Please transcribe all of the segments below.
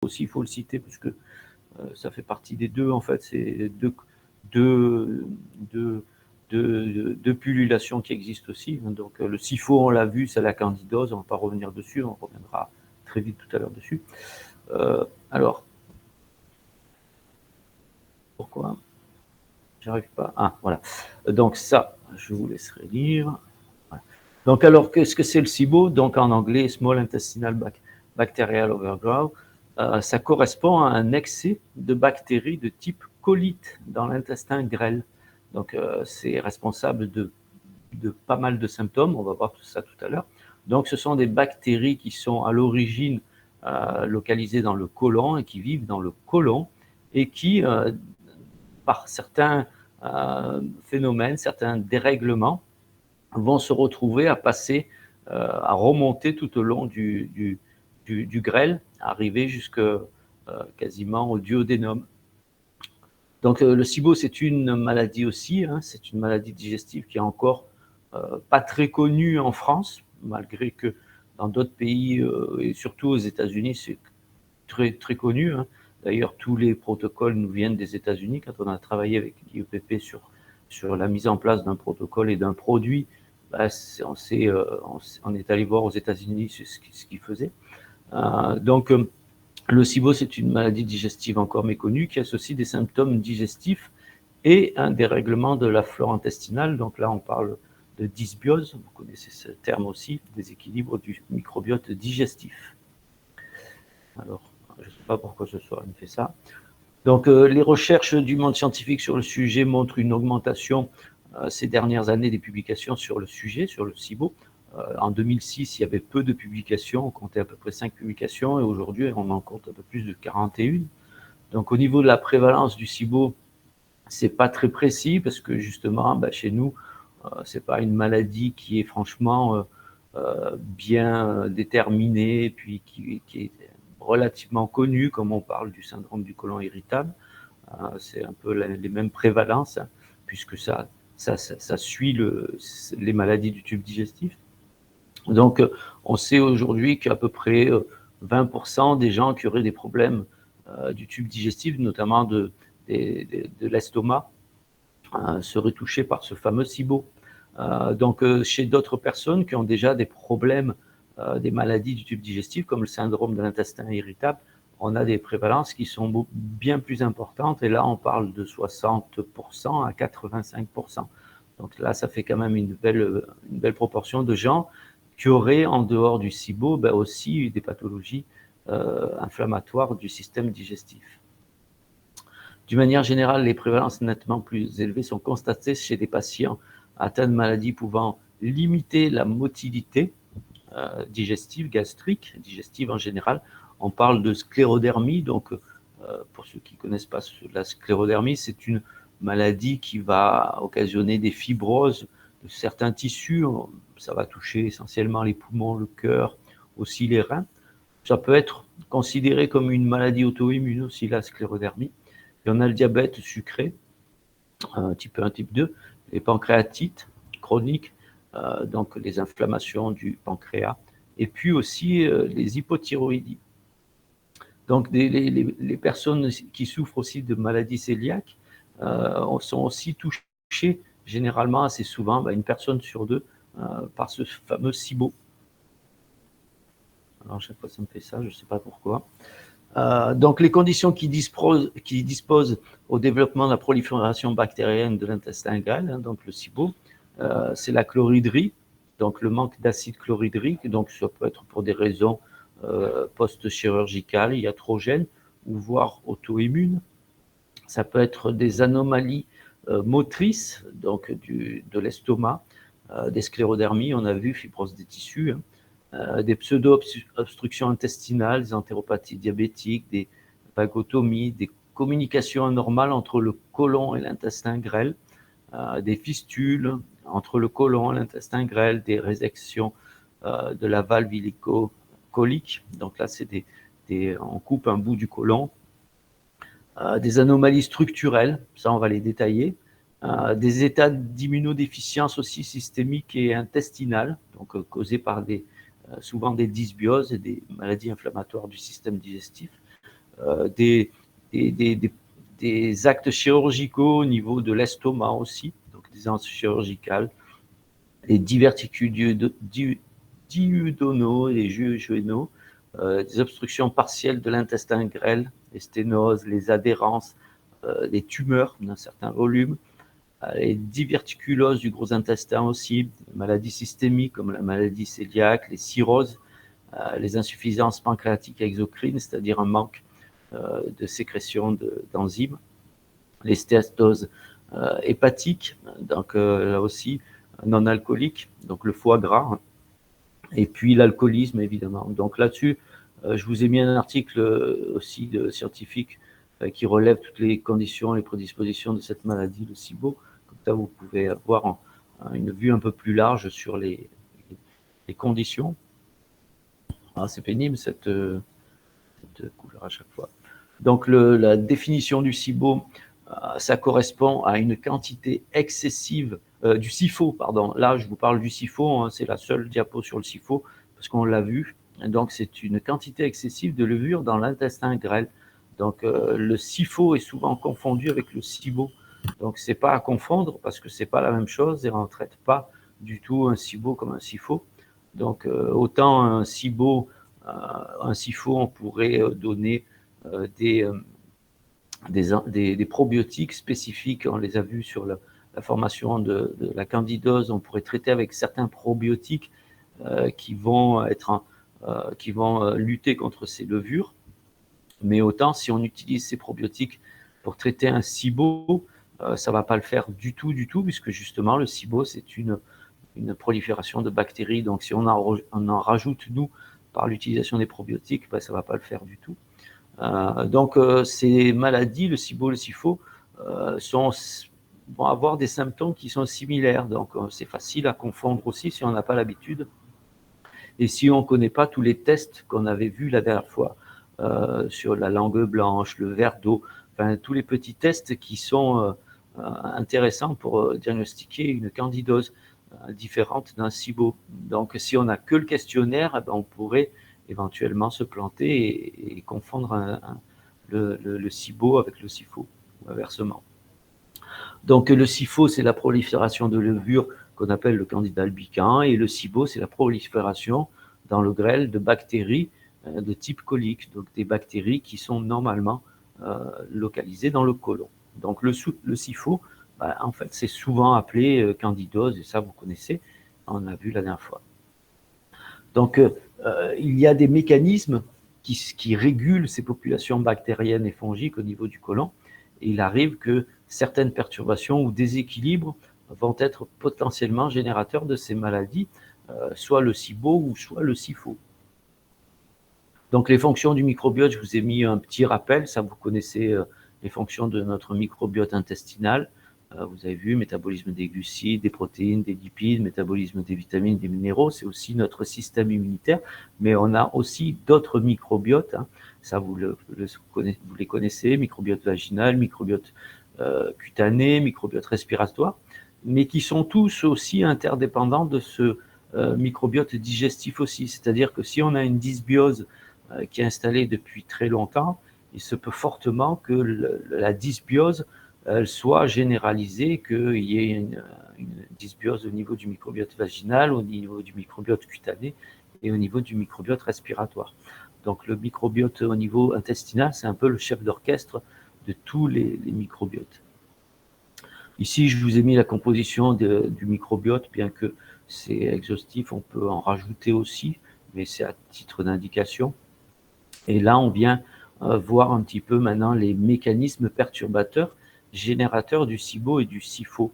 aussi, il faut le citer, parce que ça fait partie des deux, en fait, c'est deux pullulations qui existent aussi. Donc le SIFO, on l'a vu, c'est la candidose, on ne va pas revenir dessus, on reviendra très vite tout à l'heure dessus. Alors, pourquoi j'arrive pas? Ah, voilà. Donc ça, je vous laisserai lire. Voilà. Donc alors, qu'est-ce que c'est le SIBO? Donc en anglais, Small Intestinal Bacterial Overgrowth. Ça correspond à un excès de bactéries de type colite dans l'intestin grêle. Donc c'est responsable de pas mal de symptômes, on va voir tout ça tout à l'heure. Donc ce sont des bactéries qui sont à l'origine localisées dans le côlon et qui vivent dans le côlon et qui, par certains phénomènes, certains dérèglements, vont se retrouver à passer, à remonter tout au long du grêle, arriver jusque quasiment au duodénum. Donc le SIBO, c'est une maladie aussi, hein, c'est une maladie digestive qui est encore pas très connue en France, malgré que dans d'autres pays, et surtout aux États-Unis, c'est très, très connu. Hein. D'ailleurs, tous les protocoles nous viennent des États-Unis. Quand on a travaillé avec l'IEPP sur la mise en place d'un protocole et d'un produit, bah, on est allé voir aux États-Unis ce qu'ils faisaient. Donc, le SIBO, c'est une maladie digestive encore méconnue qui associe des symptômes digestifs et un dérèglement de la flore intestinale. Donc là, on parle de dysbiose, vous connaissez ce terme aussi, déséquilibre du microbiote digestif. Alors, je ne sais pas pourquoi ce soir il me fait ça. Donc, les recherches du monde scientifique sur le sujet montrent une augmentation ces dernières années des publications sur le sujet, sur le SIBO. En 2006, il y avait peu de publications, on comptait à peu près 5 publications, et aujourd'hui, on en compte un peu plus de 41. Donc, au niveau de la prévalence du SIBO, c'est pas très précis, parce que justement, bah, chez nous, c'est pas une maladie qui est franchement bien déterminée, puis qui est relativement connue, comme on parle du syndrome du côlon irritable. C'est un peu les mêmes prévalences, hein, puisque ça suit les maladies du tube digestif. Donc, on sait aujourd'hui qu'à peu près 20% des gens qui auraient des problèmes du tube digestif, notamment de l'estomac, seraient touchés par ce fameux SIBO. Donc, chez d'autres personnes qui ont déjà des problèmes, des maladies du tube digestif, comme le syndrome de l'intestin irritable, on a des prévalences qui sont bien plus importantes, et là, on parle de 60% à 85%. Donc là, ça fait quand même une belle proportion de gens qui auraient, en dehors du SIBO, ben aussi des pathologies inflammatoires du système digestif. D'une manière générale, les prévalences nettement plus élevées sont constatées chez des patients atteints de maladies pouvant limiter la motilité digestive, gastrique, digestive en général. On parle de sclérodermie, donc pour ceux qui ne connaissent pas la sclérodermie, c'est une maladie qui va occasionner des fibroses de certains tissus. Ça va toucher essentiellement les poumons, le cœur, aussi les reins. Ça peut être considéré comme une maladie auto-immune aussi, la sclérodermie. Et on a le diabète sucré, type 1, type 2, les pancréatites chroniques, donc les inflammations du pancréas, et puis aussi les hypothyroïdies. Donc les personnes qui souffrent aussi de maladies cœliaques sont aussi touchées généralement assez souvent, une personne sur deux, par ce fameux SIBO. Alors à chaque fois ça me fait ça, je ne sais pas pourquoi. Donc les conditions qui disposent au développement de la prolifération bactérienne de l'intestin grêle, hein, donc le SIBO, c'est la chloridrie, donc le manque d'acide chlorhydrique, donc ça peut être pour des raisons post-chirurgicales, iatrogènes, ou voire auto-immunes. Ça peut être des anomalies motrices, donc de l'estomac, des sclérodermies, on a vu, fibrose des tissus, hein, des pseudo-obstructions intestinales, des entéropathies diabétiques, des vagotomies, des communications anormales entre le côlon et l'intestin grêle, des fistules entre le côlon et l'intestin grêle, des résections de la valve iléo-colique. Donc là, on coupe un bout du côlon. Des anomalies structurelles, ça on va les détailler. Des états d'immunodéficience aussi systémique et intestinale, donc causés par souvent des dysbioses et des maladies inflammatoires du système digestif. des actes chirurgicaux au niveau de l'estomac aussi, donc des anses chirurgicales, les diverticules duodénaux, les jejunaux, des obstructions partielles de l'intestin grêle, les sténoses, les adhérences, les tumeurs d'un certain volume, les diverticuloses du gros intestin aussi, les maladies systémiques comme la maladie cœliaque, les cirrhoses, les insuffisances pancréatiques exocrines, c'est-à-dire un manque de sécrétion d'enzymes, les stéatoses hépatiques, donc là aussi non alcooliques, donc le foie gras, et puis l'alcoolisme évidemment. Donc là-dessus, je vous ai mis un article aussi scientifique qui relève toutes les conditions, les prédispositions de cette maladie, le SIBO. Comme ça, vous pouvez avoir une vue un peu plus large sur les conditions. Ah, c'est pénible cette couleur à chaque fois. Donc la définition du SIBO, ça correspond à une quantité excessive du SIFO, pardon. Là, je vous parle du SIFO, hein, c'est la seule diapo sur le SIFO, parce qu'on l'a vu. Donc, c'est une quantité excessive de levure dans l'intestin grêle. Donc, le SIFO est souvent confondu avec le SIBO. Donc, c'est pas à confondre, parce que c'est pas la même chose, et on ne traite pas du tout un SIBO comme un SIFO. Donc, autant un SIBO, un SIFO, on pourrait donner des probiotiques spécifiques. On les a vus sur la formation de la candidose. On pourrait traiter avec certains probiotiques qui vont lutter contre ces levures. Mais autant, si on utilise ces probiotiques pour traiter un SIBO, ça ne va pas le faire du tout, puisque justement, le SIBO, c'est une prolifération de bactéries. Donc, si on en rajoute, nous, par l'utilisation des probiotiques, ben, ça ne va pas le faire du tout. Donc, ces maladies, le SIBO, le SIFO, vont avoir des symptômes qui sont similaires. Donc, c'est facile à confondre aussi si on n'a pas l'habitude. Et si on ne connaît pas tous les tests qu'on avait vus la dernière fois, sur la langue blanche, le verre d'eau, enfin, tous les petits tests qui sont intéressants pour diagnostiquer une candidose différente d'un SIBO. Donc, si on n'a que le questionnaire, eh ben, on pourrait éventuellement se planter et confondre le SIBO avec le SIFO, ou inversement. Donc, le SIFO, c'est la prolifération de levures qu'on appelle le candida albicans, et le SIBO, c'est la prolifération dans le grêle de bactéries de type colique, donc des bactéries qui sont normalement localisées dans le côlon. Donc, le SIFO, bah, en fait, c'est souvent appelé candidose, et ça, vous connaissez, on a vu la dernière fois. Donc, il y a des mécanismes qui régulent ces populations bactériennes et fongiques au niveau du côlon. Et il arrive que certaines perturbations ou déséquilibres vont être potentiellement générateurs de ces maladies, soit le SIBO ou soit le SIFO. Donc, les fonctions du microbiote, je vous ai mis un petit rappel. Ça, vous connaissez les fonctions de notre microbiote intestinal. Vous avez vu, métabolisme des glucides, des protéines, des lipides, métabolisme des vitamines, des minéraux. C'est aussi notre système immunitaire. Mais on a aussi d'autres microbiotes. Hein. Ça, vous les connaissez, microbiote vaginal, microbiote cutané, microbiote respiratoire, mais qui sont tous aussi interdépendants de ce microbiote digestif aussi. C'est-à-dire que si on a une dysbiose qui est installée depuis très longtemps, il se peut fortement que la dysbiose elle soit généralisée, qu'il y ait une dysbiose au niveau du microbiote vaginal, au niveau du microbiote cutané et au niveau du microbiote respiratoire. Donc le microbiote au niveau intestinal, c'est un peu le chef d'orchestre de tous les microbiotes. Ici, je vous ai mis la composition du microbiote, bien que c'est exhaustif, on peut en rajouter aussi, mais c'est à titre d'indication. Et là, on vient voir un petit peu maintenant les mécanismes perturbateurs générateurs du SIBO et du SIFO.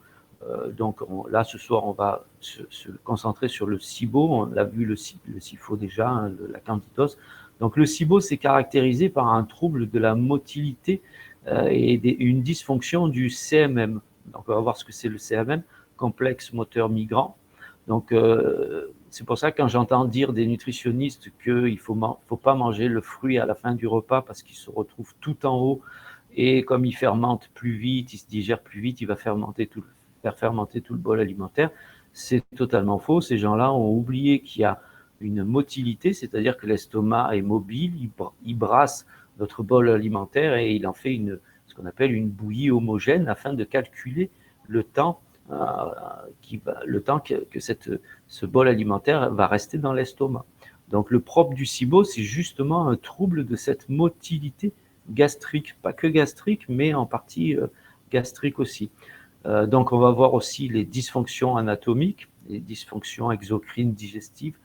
Donc là, ce soir, on va se concentrer sur le SIBO. On l'a vu, le SIFO déjà, hein, la candidose. Donc le SIBO, c'est caractérisé par un trouble de la motilité et une dysfonction du CMM. Donc on va voir ce que c'est le CMM, complexe moteur migrant. Donc c'est pour ça que quand j'entends dire des nutritionnistes qu'il ne faut pas manger le fruit à la fin du repas parce qu'il se retrouve tout en haut et comme il fermente plus vite, il se digère plus vite, il va faire fermenter tout le bol alimentaire, c'est totalement faux. Ces gens-là ont oublié qu'il y a une motilité, c'est-à-dire que l'estomac est mobile, il brasse notre bol alimentaire et il en fait ce qu'on appelle une bouillie homogène afin de calculer le temps, que ce bol alimentaire va rester dans l'estomac. Donc le propre du SIBO, c'est justement un trouble de cette motilité gastrique, pas que gastrique, mais en partie gastrique aussi. Donc on va voir aussi les dysfonctions anatomiques, les dysfonctions exocrines digestives,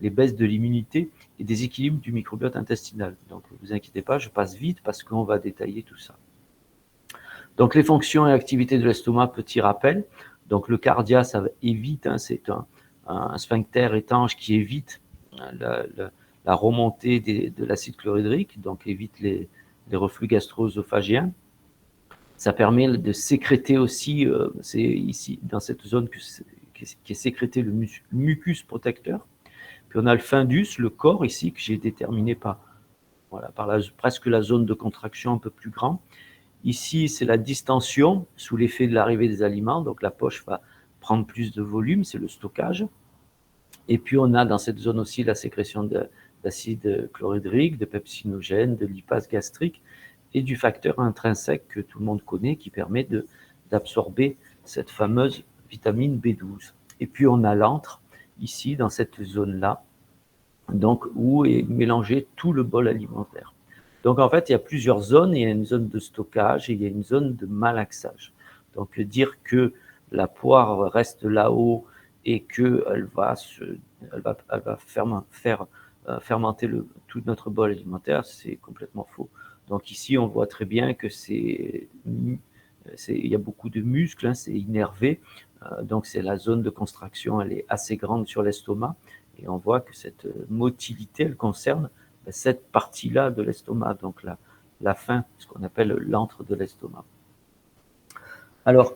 les baisses de l'immunité et des équilibres du microbiote intestinal. Donc ne vous inquiétez pas, je passe vite parce qu'on va détailler tout ça. Donc les fonctions et activités de l'estomac, petit rappel. Donc le cardia, ça évite, c'est un sphincter étanche qui évite la remontée de l'acide chlorhydrique, donc évite les reflux gastro-œsophagiens. Ça permet de sécréter aussi, c'est ici dans cette zone qui est sécrété le mucus protecteur. Puis on a le fundus, le corps ici, que j'ai déterminé par presque la zone de contraction un peu plus grand. Ici, c'est la distension sous l'effet de l'arrivée des aliments. Donc la poche va prendre plus de volume, c'est le stockage. Et puis on a dans cette zone aussi la sécrétion d'acide chlorhydrique, de pepsinogènes, de lipase gastrique et du facteur intrinsèque que tout le monde connaît qui permet d'absorber cette fameuse vitamine B12. Et puis on a l'antre ici dans cette zone-là, donc où est mélangé tout le bol alimentaire. Donc en fait, il y a plusieurs zones, il y a une zone de stockage et il y a une zone de malaxage. Donc dire que la poire reste là-haut et qu'elle va faire fermenter tout notre bol alimentaire, c'est complètement faux. Donc ici, on voit très bien que il y a beaucoup de muscles, c'est innervé, donc c'est la zone de contraction, elle est assez grande sur l'estomac, et on voit que cette motilité, elle concerne cette partie-là de l'estomac, donc la fin, ce qu'on appelle l'antre de l'estomac. Alors,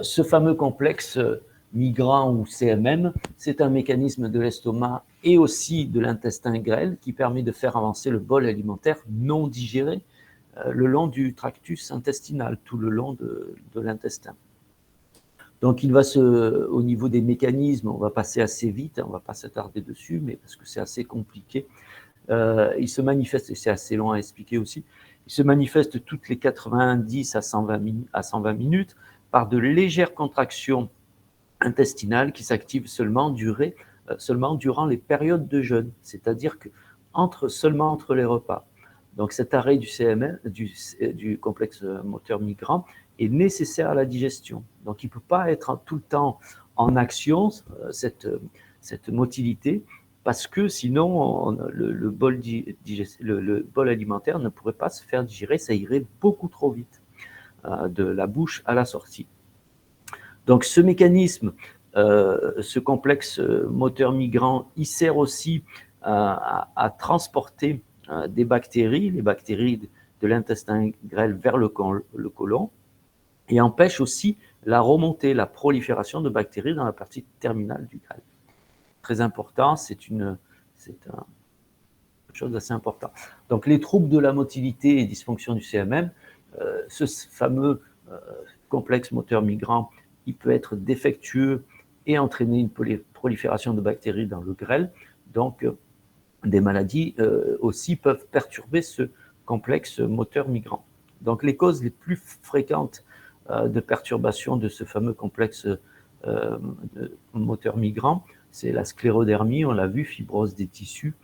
ce fameux complexe migrant ou CMM, c'est un mécanisme de l'estomac et aussi de l'intestin grêle qui permet de faire avancer le bol alimentaire non digéré le long du tractus intestinal, tout le long de l'intestin. Donc, au niveau des mécanismes, on va passer assez vite, on ne va pas s'attarder dessus, mais parce que c'est assez compliqué. Il se manifeste, et c'est assez long à expliquer aussi, il se manifeste toutes les 90 à 120 minutes par de légères contractions intestinales qui s'activent seulement durant les périodes de jeûne, c'est-à-dire seulement entre les repas. Donc cet arrêt du CMM, du complexe moteur migrant, est nécessaire à la digestion. Donc il ne peut pas être tout le temps en action, cette motilité, parce que sinon le bol alimentaire ne pourrait pas se faire digérer, ça irait beaucoup trop vite de la bouche à la sortie. Donc ce mécanisme, ce complexe moteur migrant, il sert aussi à transporter des bactéries, les bactéries de l'intestin grêle vers le côlon, et empêche aussi la remontée, la prolifération de bactéries dans la partie terminale du grêle. Très important, c'est une chose assez importante. Donc les troubles de la motilité et dysfonction du CMM, ce fameux complexe moteur migrant, il peut être défectueux et entraîner une prolifération de bactéries dans le grêle. Donc, des maladies aussi peuvent perturber ce complexe moteur migrant. Donc, les causes les plus fréquentes de perturbation de ce fameux complexe moteur migrant, c'est la sclérodermie, on l'a vu, fibrose des tissus,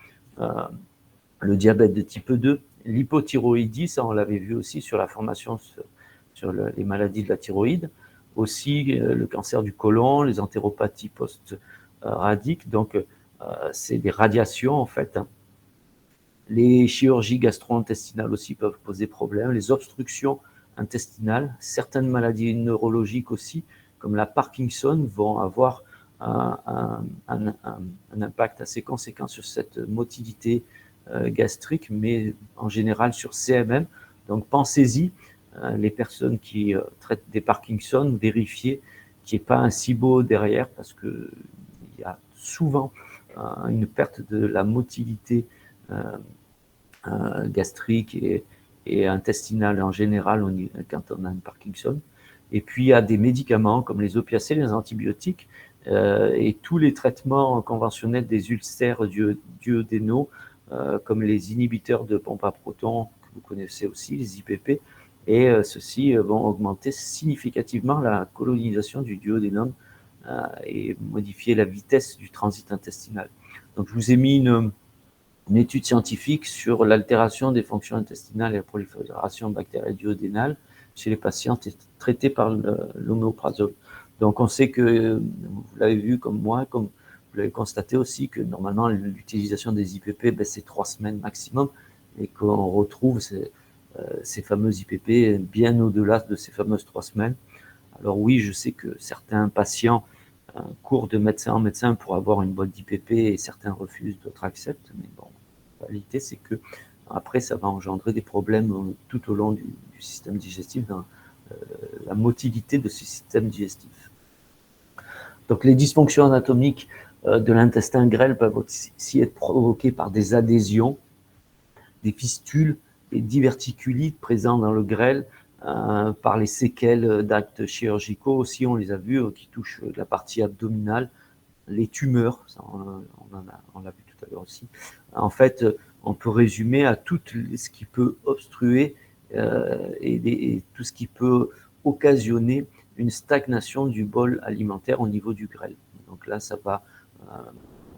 le diabète de type 2, l'hypothyroïdie, ça on l'avait vu aussi sur la formation sur les maladies de la thyroïde, aussi le cancer du côlon, les entéropathies post-radiques, donc c'est des radiations en fait. Les chirurgies gastro-intestinales aussi peuvent poser problème, les obstructions intestinales, certaines maladies neurologiques aussi, comme la Parkinson, vont avoir un impact assez conséquent sur cette motilité gastrique, mais en général sur CMM. Donc pensez-y, les personnes qui traitent des Parkinson, vérifiez qu'il n'y ait pas un SIBO derrière, parce qu'il y a souvent une perte de la motilité gastrique et intestinale en général quand on a une Parkinson. Et puis il y a des médicaments comme les opiacés, les antibiotiques et tous les traitements conventionnels des ulcères duodénaux, comme les inhibiteurs de pompe à protons, vous connaissez aussi, les IPP, et ceux-ci vont augmenter significativement la colonisation du duodénum et modifier la vitesse du transit intestinal. Donc, je vous ai mis une étude scientifique sur l'altération des fonctions intestinales et la prolifération bactérienne duodénale chez les patients traités par l'oméprazole. Donc, on sait que, vous l'avez vu comme moi, comme vous l'avez constaté aussi, que normalement, l'utilisation des IPP, c'est 3 semaines maximum, et qu'on retrouve ces fameux IPP bien au-delà de ces fameuses 3 semaines. Alors oui, je sais que certains patients courent de médecin en médecin pour avoir une boîte d'IPP et certains refusent, d'autres acceptent, mais bon, la réalité c'est que après ça va engendrer des problèmes tout au long du système digestif, dans la motilité de ce système digestif. Donc les dysfonctions anatomiques de l'intestin grêle peuvent aussi être provoquées par des adhésions, des fistules et diverticulites présents dans le grêle, par les séquelles d'actes chirurgicaux aussi, on les a vus, qui touchent la partie abdominale, les tumeurs, ça, on l'a vu tout à l'heure aussi. En fait, on peut résumer à tout ce qui peut obstruer et tout ce qui peut occasionner une stagnation du bol alimentaire au niveau du grêle. Donc là, ça va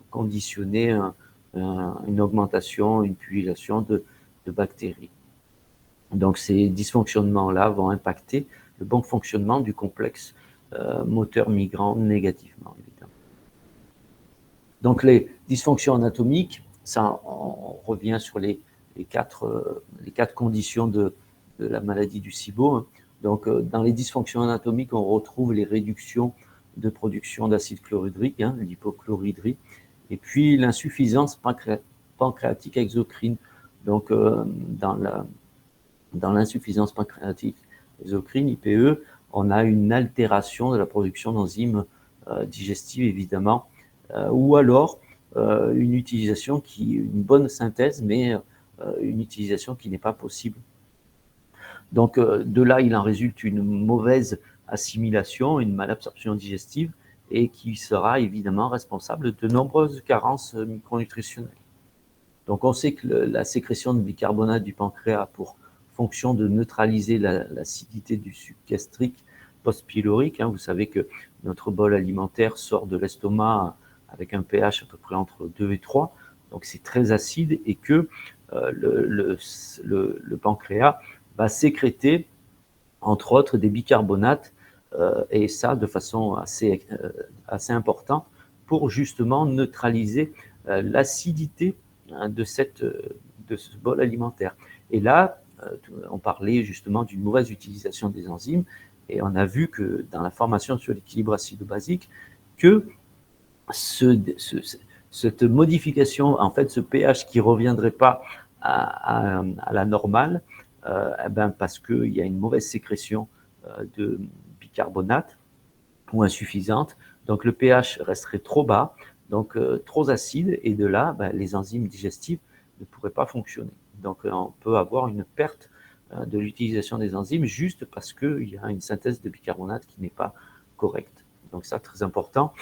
conditionner une augmentation, une pullulation de bactéries. Donc ces dysfonctionnements-là vont impacter le bon fonctionnement du complexe moteur migrant négativement, évidemment. Donc les dysfonctions anatomiques, ça, on revient sur les 4 conditions de la maladie du SIBO. Donc dans les dysfonctions anatomiques, on retrouve les réductions de production d'acide chlorhydrique, l'hypochloridrie, et puis l'insuffisance pancréatique exocrine. Donc dans l'insuffisance pancréatique exocrine, IPE, on a une altération de la production d'enzymes digestives, évidemment, ou alors une bonne synthèse, mais une utilisation qui n'est pas possible. Donc de là, il en résulte une mauvaise assimilation, une malabsorption digestive, et qui sera évidemment responsable de nombreuses carences micronutritionnelles. Donc on sait que la sécrétion de bicarbonate du pancréas a pour fonction de neutraliser l'acidité du suc gastrique post-pylorique. Vous savez que notre bol alimentaire sort de l'estomac avec un pH à peu près entre 2 et 3, donc c'est très acide, et que le pancréas va sécréter, entre autres, des bicarbonates, et ça de façon assez importante, pour justement neutraliser l'acidité de ce bol alimentaire. Et là, on parlait justement d'une mauvaise utilisation des enzymes, et on a vu que dans la formation sur l'équilibre acido-basique, que cette modification, en fait, ce pH qui ne reviendrait pas à la normale, parce qu'il y a une mauvaise sécrétion de bicarbonate ou insuffisante, donc le pH resterait trop bas, donc trop acide, et de là, les enzymes digestives ne pourraient pas fonctionner. Donc on peut avoir une perte de l'utilisation des enzymes juste parce qu'il y a une synthèse de bicarbonate qui n'est pas correcte. Donc ça, très important.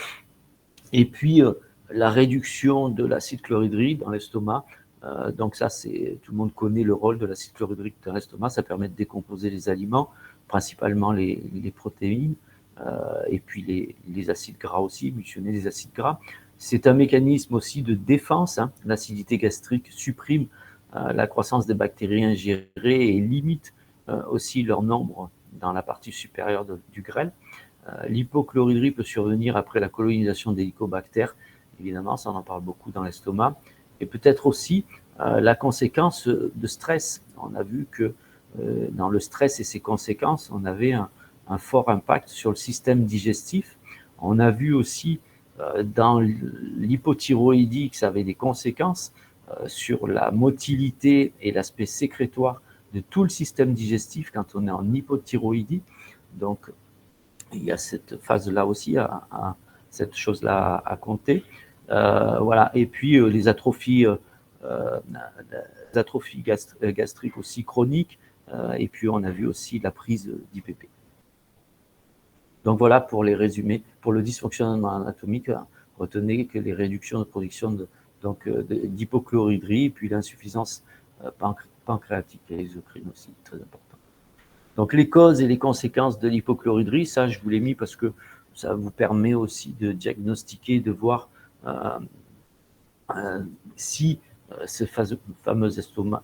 Et puis la réduction de l'acide chlorhydrique dans l'estomac. Donc ça, tout le monde connaît le rôle de l'acide chlorhydrique dans l'estomac. Ça permet de décomposer les aliments, principalement les protéines, et puis les acides gras aussi, émulsionner les acides gras. C'est un mécanisme aussi de défense. L'acidité gastrique supprime la croissance des bactéries ingérées et limite aussi leur nombre dans la partie supérieure du grêle. L'hypochloridrie peut survenir après la colonisation des hélicobactères. Évidemment, ça on en parle beaucoup dans l'estomac. Et peut-être aussi la conséquence de stress. On a vu que dans le stress et ses conséquences, on avait un fort impact sur le système digestif. On a vu aussi dans l'hypothyroïdie que ça avait des conséquences sur la motilité et l'aspect sécrétoire de tout le système digestif quand on est en hypothyroïdie. Donc, il y a cette phase-là aussi, cette chose-là à compter. Voilà. Et puis, les atrophies gastriques aussi chroniques. Et puis, on a vu aussi la prise d'IPP. Donc voilà pour les résumés. Pour le dysfonctionnement anatomique, retenez que les réductions de production d'hypochloridrie, puis l'insuffisance pancréatique et exocrine aussi, très important. Donc les causes et les conséquences de l'hypochlorhydrie, ça je vous l'ai mis parce que ça vous permet aussi de diagnostiquer, de voir si ce fameux estomac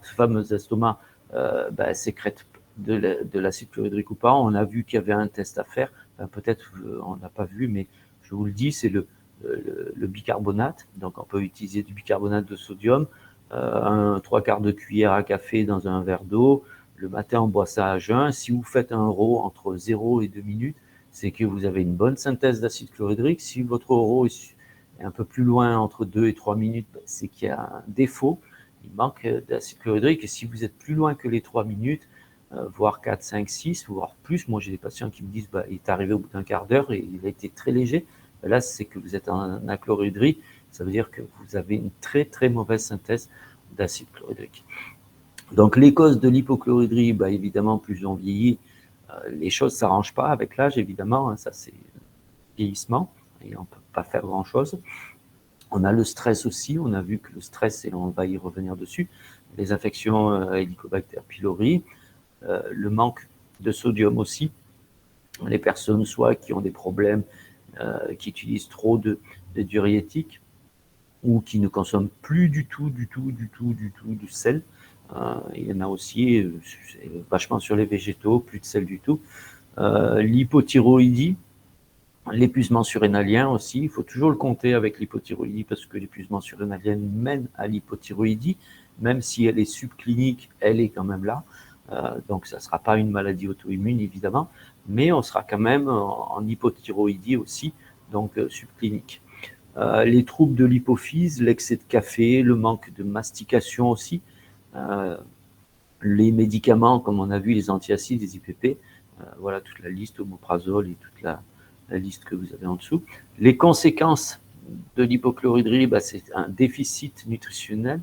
sécrète de l'acide chlorhydrique ou pas. On a vu qu'il y avait un test à faire, peut-être on n'a pas vu, mais je vous le dis, c'est le bicarbonate. Donc on peut utiliser du bicarbonate de sodium, 3/4 de cuillère à café dans un verre d'eau. Le matin, on boit ça à jeun. Si vous faites un RAW entre 0 et 2 minutes, c'est que vous avez une bonne synthèse d'acide chlorhydrique. Si votre RAW est un peu plus loin, entre 2 et 3 minutes, c'est qu'il y a un défaut, il manque d'acide chlorhydrique. Et si vous êtes plus loin que les 3 minutes, voire 4, 5, 6, voire plus, moi j'ai des patients qui me disent il est arrivé au bout d'un quart d'heure et il a été très léger. Là, c'est que vous êtes en achlorhydrie, ça veut dire que vous avez une très très mauvaise synthèse d'acide chlorhydrique. Donc les causes de l'hypochlorhydrie, évidemment, plus on vieillit, les choses ne s'arrangent pas avec l'âge, évidemment, hein, ça c'est vieillissement, et on ne peut pas faire grand-chose. On a le stress aussi, on a vu que le stress, et on va y revenir dessus, les infections Helicobacter pylori, le manque de sodium aussi, les personnes soit qui ont des problèmes, qui utilisent trop de diurétiques, ou qui ne consomment plus du tout du sel. Il y en a aussi, vachement sur les végétaux, plus de sel du tout. L'hypothyroïdie, l'épuisement surrénalien aussi, il faut toujours le compter avec l'hypothyroïdie parce que l'épuisement surrénalien mène à l'hypothyroïdie, même si elle est subclinique, elle est quand même là. Donc ça ne sera pas une maladie auto-immune évidemment, mais on sera quand même en hypothyroïdie aussi, donc subclinique. Les troubles de l'hypophyse, l'excès de café, le manque de mastication aussi, les médicaments comme on a vu, les antiacides, les IPP, voilà toute la liste, omeprazole et toute la liste que vous avez en dessous. Les conséquences de l'hypochlorhydrie, c'est un déficit nutritionnel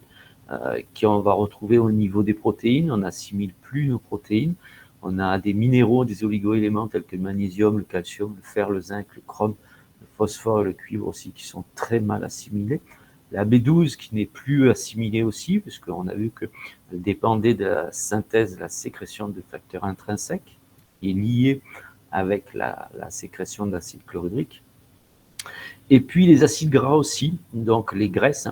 qu'on va retrouver au niveau des protéines. On n'assimile plus nos protéines. On a des minéraux, des oligo-éléments tels que le magnésium, le calcium, le fer, le zinc, le chrome, le phosphore, le cuivre aussi, qui sont très mal assimilés. La B12 qui n'est plus assimilée aussi, puisqu'on a vu qu'elle dépendait de la synthèse, de la sécrétion de facteurs intrinsèques, qui est liée avec la sécrétion d'acide chlorhydrique. Et puis les acides gras aussi, donc les graisses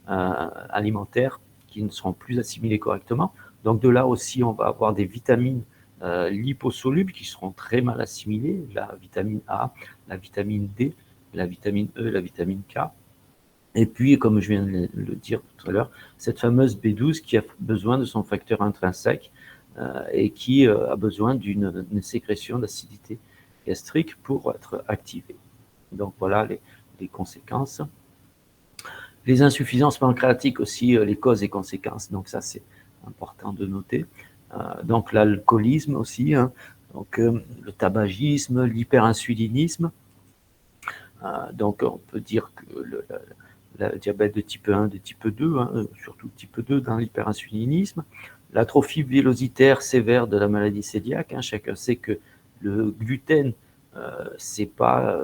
alimentaires qui ne seront plus assimilées correctement. Donc de là aussi, on va avoir des vitamines liposolubles qui seront très mal assimilées, la vitamine A, la vitamine D, la vitamine E, la vitamine K. Et puis, comme je viens de le dire tout à l'heure, cette fameuse B12 qui a besoin de son facteur intrinsèque et qui a besoin d'une sécrétion d'acidité gastrique pour être activée. Donc voilà les conséquences. Les insuffisances pancréatiques aussi, les causes et conséquences. Donc ça, c'est important de noter. Donc l'alcoolisme aussi, hein, donc le tabagisme, l'hyperinsulinisme. Donc on peut dire que le diabète de type 1, de type 2, hein, surtout type 2 dans l'hyperinsulinisme. L'atrophie vélositaire sévère de la maladie cœliaque. Hein, chacun sait que le gluten, c'est pas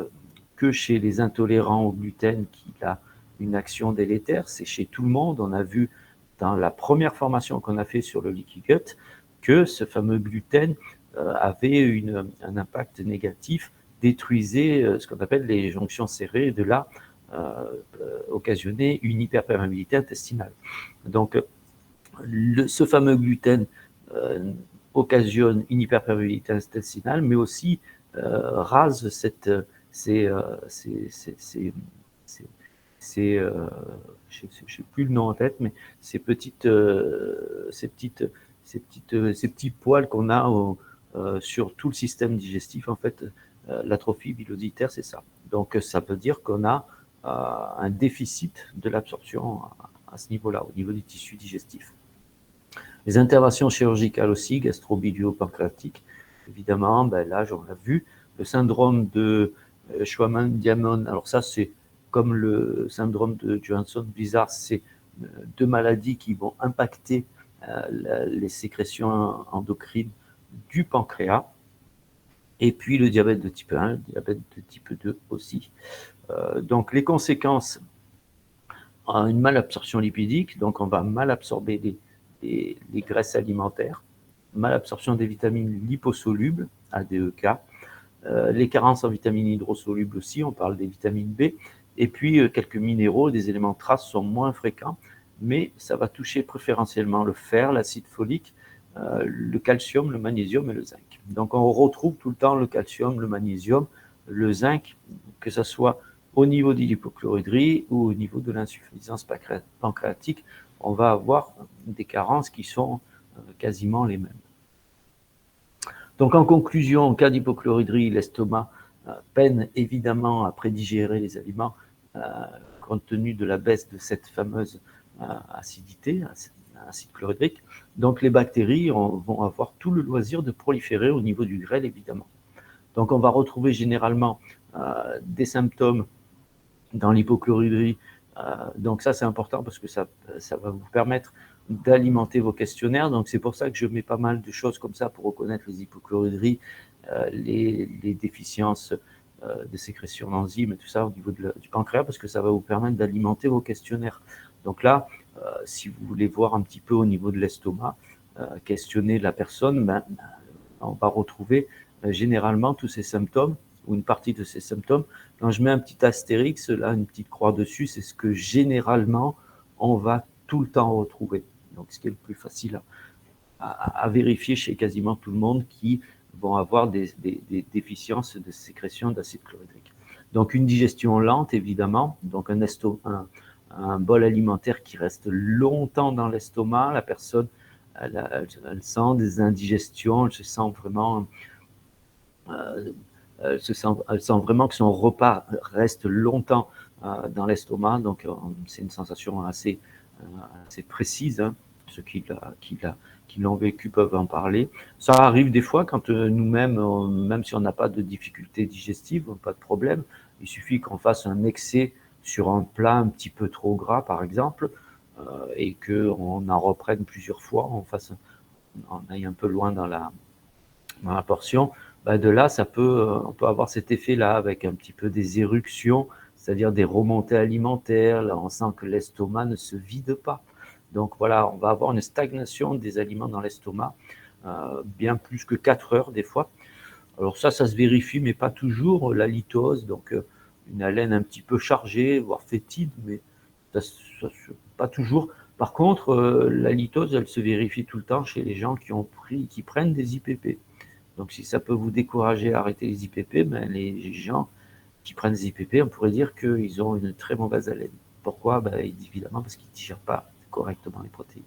que chez les intolérants au gluten qu'il a une action délétère, c'est chez tout le monde. On a vu dans la première formation qu'on a fait sur le leaky gut que ce fameux gluten avait un impact négatif, détruisait ce qu'on appelle les jonctions serrées, de là occasionner une hyperperméabilité intestinale. Donc ce fameux gluten occasionne une hyperperméabilité intestinale, mais aussi rase je ne sais plus le nom en tête, mais ces petits poils qu'on a sur tout le système digestif, en fait, l'atrophie vélositaire, c'est ça. Donc, ça veut dire qu'on a un déficit de l'absorption à ce niveau-là, au niveau des tissus digestifs. Les interventions chirurgicales aussi, gastro-bilio-pancréatiques, évidemment, là, on l'a vu, le syndrome de Schwann-Diamond, alors ça, c'est comme le syndrome de Johansson-Blizzard, c'est deux maladies qui vont impacter les sécrétions endocrines du pancréas. Et puis le diabète de type 1, le diabète de type 2 aussi. Donc les conséquences, une malabsorption lipidique, donc on va mal absorber les graisses alimentaires, malabsorption des vitamines liposolubles, ADEK, les carences en vitamines hydrosolubles aussi, on parle des vitamines B, et puis quelques minéraux, des éléments traces sont moins fréquents, mais ça va toucher préférentiellement le fer, l'acide folique, le calcium, le magnésium et le zinc. Donc on retrouve tout le temps le calcium, le magnésium, le zinc, que ce soit au niveau de l'hypochlorhydrie ou au niveau de l'insuffisance pancréatique, on va avoir des carences qui sont quasiment les mêmes. Donc en conclusion, en cas d'hypochlorhydrie, l'estomac peine évidemment à prédigérer les aliments compte tenu de la baisse de cette fameuse acidité, acide chlorhydrique. Donc les bactéries vont avoir tout le loisir de proliférer au niveau du grêle, évidemment. Donc on va retrouver généralement des symptômes dans l'hypochlorhydrie. Donc ça, c'est important parce que ça va vous permettre d'alimenter vos questionnaires. Donc c'est pour ça que je mets pas mal de choses comme ça pour reconnaître les hypochlorhydries, les déficiences de sécrétion d'enzymes et tout ça au niveau du pancréas, parce que ça va vous permettre d'alimenter vos questionnaires. Donc là, si vous voulez voir un petit peu au niveau de l'estomac, questionner la personne, on va retrouver généralement tous ces symptômes ou une partie de ces symptômes. Quand je mets un petit astérix, là, une petite croix dessus, c'est ce que généralement on va tout le temps retrouver. Donc, ce qui est le plus facile à vérifier chez quasiment tout le monde qui vont avoir des déficiences de sécrétion d'acide chlorhydrique. Donc, une digestion lente, évidemment. Donc, un bol alimentaire qui reste longtemps dans l'estomac. La personne, elle sent des indigestions, elle se sent vraiment... elle sent vraiment que son repas reste longtemps dans l'estomac, donc c'est une sensation assez précise. Hein. Ceux qui l'ont vécu peuvent en parler. Ça arrive des fois quand nous-mêmes, même si on n'a pas de difficultés digestives, pas de problème, il suffit qu'on fasse un excès sur un plat un petit peu trop gras, par exemple, et qu'on en reprenne plusieurs fois, on aille un peu loin dans la portion. De là, on peut avoir cet effet-là avec un petit peu des éruptions, c'est-à-dire des remontées alimentaires. Là, on sent que l'estomac ne se vide pas. Donc voilà, on va avoir une stagnation des aliments dans l'estomac, bien plus que 4 heures des fois. Alors ça se vérifie, mais pas toujours. La litose, donc une haleine un petit peu chargée, voire fétide, mais pas toujours. Par contre, la litose, elle se vérifie tout le temps chez les gens qui prennent des IPP. Donc, si ça peut vous décourager à arrêter les IPP, les gens qui prennent des IPP, on pourrait dire qu'ils ont une très mauvaise haleine. Pourquoi ? Évidemment, parce qu'ils ne digèrent pas correctement les protéines.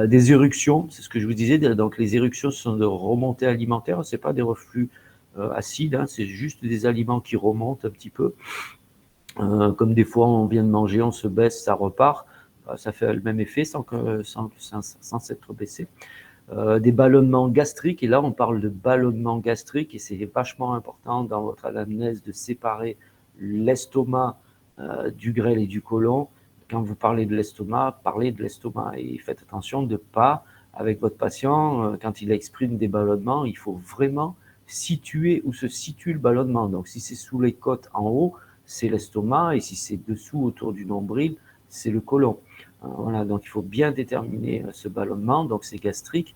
Des éruptions, c'est ce que je vous disais. Donc, les éruptions sont de remontées alimentaires. Ce n'est pas des reflux acides, hein, c'est juste des aliments qui remontent un petit peu. Comme des fois, on vient de manger, on se baisse, ça repart. Ça fait le même effet sans s'être baissé. Des ballonnements gastriques, et là on parle de ballonnement gastrique, et c'est vachement important dans votre anamnèse de séparer l'estomac du grêle et du côlon. Quand vous parlez de l'estomac, parlez de l'estomac, et faites attention de ne pas, avec votre patient, quand il exprime des ballonnements, il faut vraiment situer où se situe le ballonnement. Donc si c'est sous les côtes en haut, c'est l'estomac, et si c'est dessous autour du nombril, c'est le côlon. Voilà, donc il faut bien déterminer ce ballonnement, donc c'est gastrique.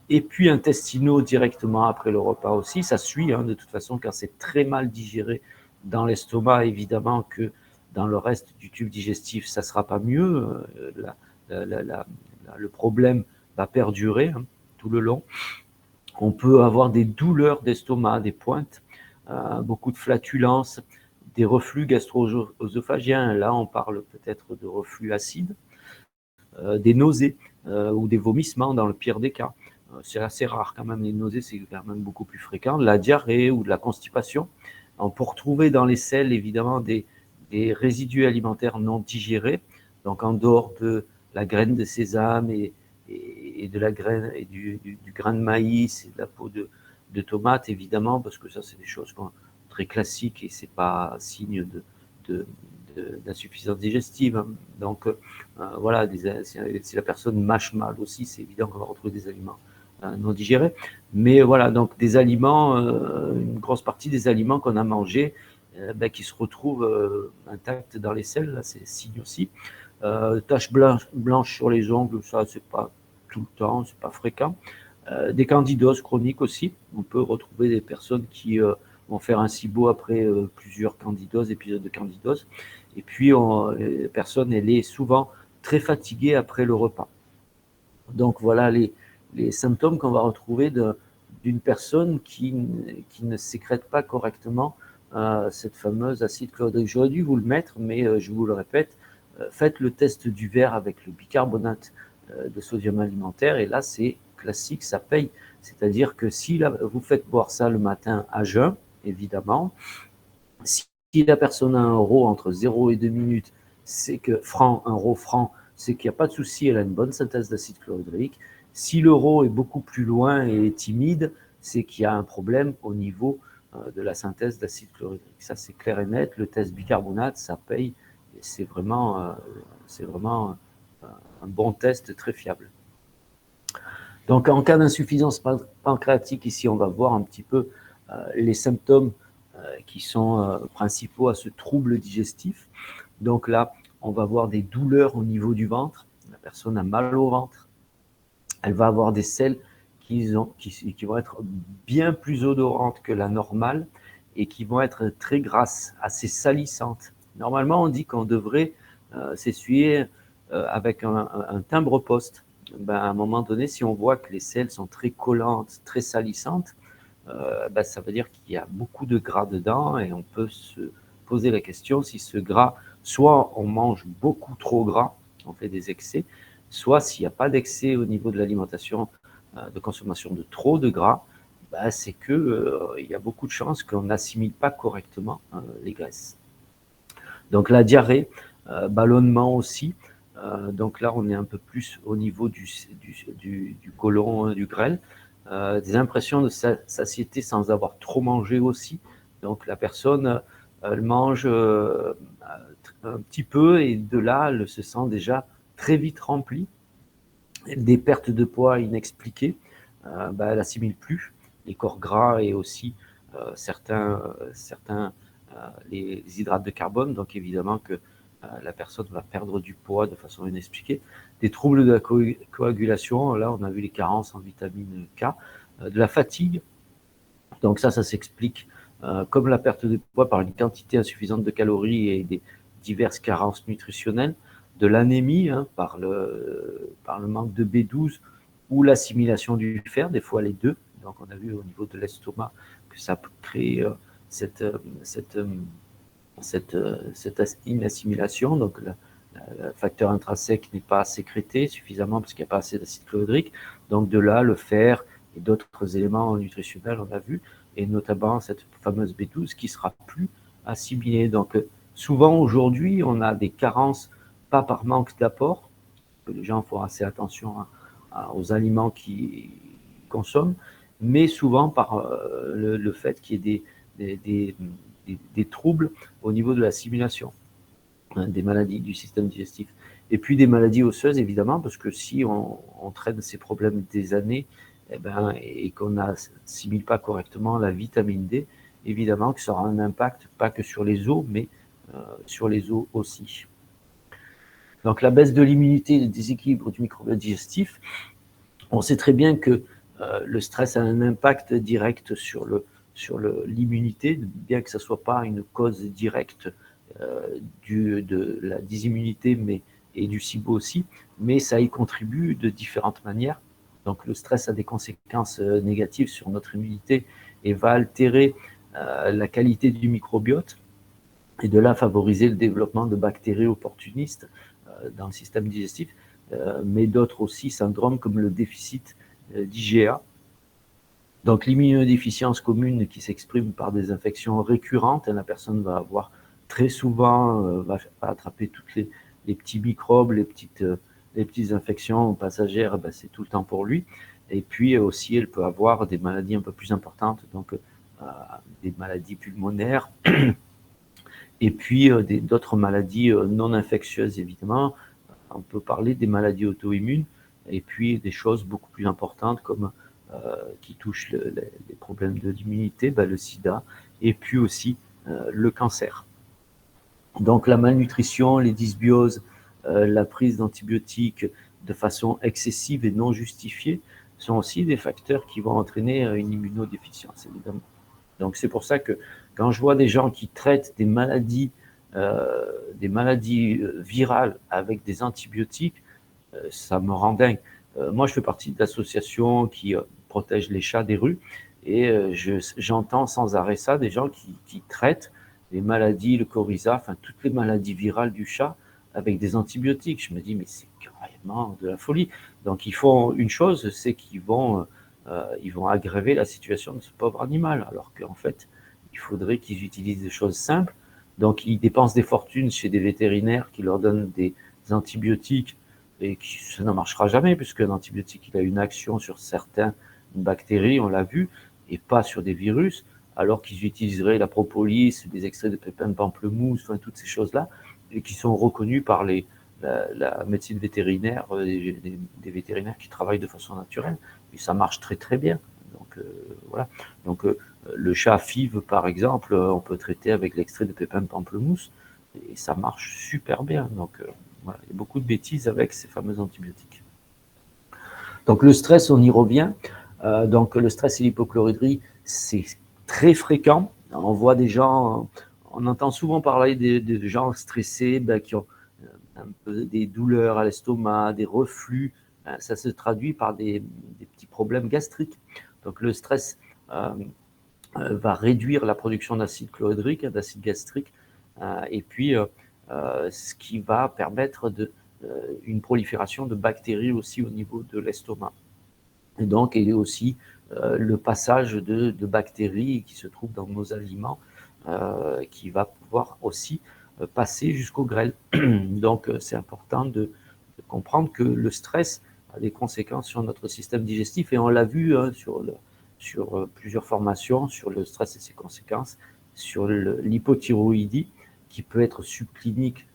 Et puis intestinaux directement après le repas aussi, ça suit, hein, de toute façon, quand c'est très mal digéré dans l'estomac, évidemment que dans le reste du tube digestif, ça ne sera pas mieux. Le problème va perdurer, hein, tout le long. On peut avoir des douleurs d'estomac, des pointes, beaucoup de flatulences, des reflux gastro-œsophagiens. Là, on parle peut-être de reflux acide. Des nausées ou des vomissements dans le pire des cas. C'est assez rare quand même, les nausées, c'est quand même beaucoup plus fréquent. De la diarrhée ou de la constipation. On peut retrouver dans les selles, évidemment, des résidus alimentaires non digérés, donc en dehors de la graine de sésame et de la graine et du grain de maïs et de la peau de tomate, évidemment, parce que ça, c'est des choses très classiques et c'est pas signe d'insuffisance digestive. Hein. Donc, voilà, si la personne mâche mal aussi, c'est évident qu'on va retrouver des aliments non digérés. Mais voilà, donc des aliments, une grosse partie des aliments qu'on a mangés, qui se retrouvent intacts dans les selles, là, c'est signe aussi. Taches blanches sur les ongles, ça, c'est pas tout le temps, c'est pas fréquent. Des candidoses chroniques aussi. On peut retrouver des personnes qui vont faire un SIBO après plusieurs candidoses, épisodes de candidose. Et puis, la personne, elle est souvent très fatiguée après le repas. Donc, voilà les symptômes qu'on va retrouver d'une personne qui ne sécrète pas correctement cette fameuse acide chlorhydrique. J'aurais dû vous le mettre, mais je vous le répète, faites le test du verre avec le bicarbonate de sodium alimentaire, et là, c'est classique, ça paye. C'est-à-dire que si vous faites boire ça le matin à jeun, évidemment, si la personne a un RAW entre 0 et 2 minutes, c'est que un RAW franc, c'est qu'il n'y a pas de souci, elle a une bonne synthèse d'acide chlorhydrique. Si le RAW est beaucoup plus loin et timide, c'est qu'il y a un problème au niveau de la synthèse d'acide chlorhydrique. Ça, c'est clair et net. Le test bicarbonate, ça paye. Et c'est vraiment un bon test très fiable. Donc, en cas d'insuffisance pancréatique, ici, on va voir un petit peu les symptômes qui sont principaux à ce trouble digestif. Donc là, on va avoir des douleurs au niveau du ventre. La personne a mal au ventre. Elle va avoir des selles qui vont être bien plus odorantes que la normale et qui vont être très grasses, assez salissantes. Normalement, on dit qu'on devrait s'essuyer avec un timbre-poste. Ben, à un moment donné, si on voit que les selles sont très collantes, très salissantes, ben, ça veut dire qu'il y a beaucoup de gras dedans, et on peut se poser la question si ce gras, soit on mange beaucoup trop gras, on fait des excès, soit s'il n'y a pas d'excès au niveau de l'alimentation, de consommation de trop de gras, ben, c'est qu'il y a beaucoup de chances qu'on n'assimile pas correctement les graisses. Donc la diarrhée, ballonnement aussi. Donc là, on est un peu plus au niveau du côlon, du grêle. Des impressions de satiété sans avoir trop mangé aussi. Donc la personne, elle mange un petit peu, et de là, elle se sent déjà très vite remplie. Des pertes de poids inexpliquées, elle n'assimile plus les corps gras et aussi certains les hydrates de carbone. Donc évidemment que la personne va perdre du poids de façon inexpliquée. Des troubles de la coagulation, là on a vu les carences en vitamine K, de la fatigue. Donc ça s'explique comme la perte de poids par une quantité insuffisante de calories et des diverses carences nutritionnelles, de l'anémie par le manque de B12 ou l'assimilation du fer, des fois les deux. Donc on a vu au niveau de l'estomac que ça peut créer cette inassimilation. Donc le facteur intrinsèque n'est pas sécrété suffisamment parce qu'il n'y a pas assez d'acide chlorhydrique. Donc de là, le fer et d'autres éléments nutritionnels, on a vu, et notamment cette fameuse B12 qui sera plus assimilée. Donc souvent aujourd'hui, on a des carences, pas par manque d'apport, que les gens font assez attention aux aliments qu'ils consomment, mais souvent par le fait qu'il y ait des troubles au niveau de l'assimilation, des maladies du système digestif. Et puis des maladies osseuses, évidemment, parce que si on traite ces problèmes des années, et qu'on n'assimile pas correctement la vitamine D, évidemment que ça aura un impact, pas que sur les os, mais sur les os aussi. Donc la baisse de l'immunité et le déséquilibre du microbiote digestif, on sait très bien que le stress a un impact direct sur l'immunité, bien que ça ne soit pas une cause directe de la dysimmunité et du SIBO aussi, mais ça y contribue de différentes manières. Donc le stress a des conséquences négatives sur notre immunité et va altérer la qualité du microbiote, et de là favoriser le développement de bactéries opportunistes dans le système digestif, mais d'autres aussi syndromes comme le déficit d'IgA. Donc l'immunodéficience commune qui s'exprime par des infections récurrentes, la personne va avoir très souvent, va attraper toutes les petits microbes, les petites infections passagères, c'est tout le temps pour lui. Et puis aussi, elle peut avoir des maladies un peu plus importantes, donc des maladies pulmonaires, et puis d'autres maladies non infectieuses, évidemment. On peut parler des maladies auto-immunes, et puis des choses beaucoup plus importantes comme qui touchent les problèmes de l'immunité, le sida, et puis aussi le cancer. Donc la malnutrition, les dysbioses, la prise d'antibiotiques, de façon excessive et non justifiée sont aussi des facteurs qui vont entraîner une immunodéficience, évidemment. Donc c'est pour ça que quand je vois des gens qui traitent des maladies virales avec des antibiotiques, ça me rend dingue. Moi, je fais partie de l'association qui protège les chats des rues et j'entends sans arrêt ça, des gens qui traitent les maladies, le coryza, enfin toutes les maladies virales du chat avec des antibiotiques. Je me dis, mais c'est carrément de la folie. Donc, ils font une chose, c'est qu'ils vont aggraver la situation de ce pauvre animal, alors qu'en fait, il faudrait qu'ils utilisent des choses simples. Donc, ils dépensent des fortunes chez des vétérinaires qui leur donnent des antibiotiques et ça ne marchera jamais, puisque l'antibiotique, il a une action sur certaines bactéries, on l'a vu, et pas sur des virus, alors qu'ils utiliseraient la propolis, des extraits de pépins de pamplemousse, enfin, toutes ces choses-là, et qui sont reconnues par la médecine vétérinaire, des vétérinaires qui travaillent de façon naturelle, et ça marche très très bien. Donc voilà. Donc le chat FIV, par exemple, on peut traiter avec l'extrait de pépins de pamplemousse, et ça marche super bien. Donc voilà, il y a beaucoup de bêtises avec ces fameux antibiotiques. Donc le stress, on y revient. Donc le stress et l'hypochloridrie, c'est très fréquent. On voit des gens, on entend souvent parler de gens stressés qui ont un peu des douleurs à l'estomac, des reflux. Ça se traduit par des petits problèmes gastriques. Donc le stress va réduire la production d'acide chlorhydrique, d'acide gastrique, et puis ce qui va permettre une prolifération de bactéries aussi au niveau de l'estomac. Et donc, il y a aussi le passage de bactéries qui se trouvent dans nos aliments, qui va pouvoir aussi passer jusqu'au grêle. Donc, c'est important de comprendre que le stress a des conséquences sur notre système digestif, et on l'a vu sur plusieurs formations, sur le stress et ses conséquences, sur l'hypothyroïdie, qui peut être subclinique,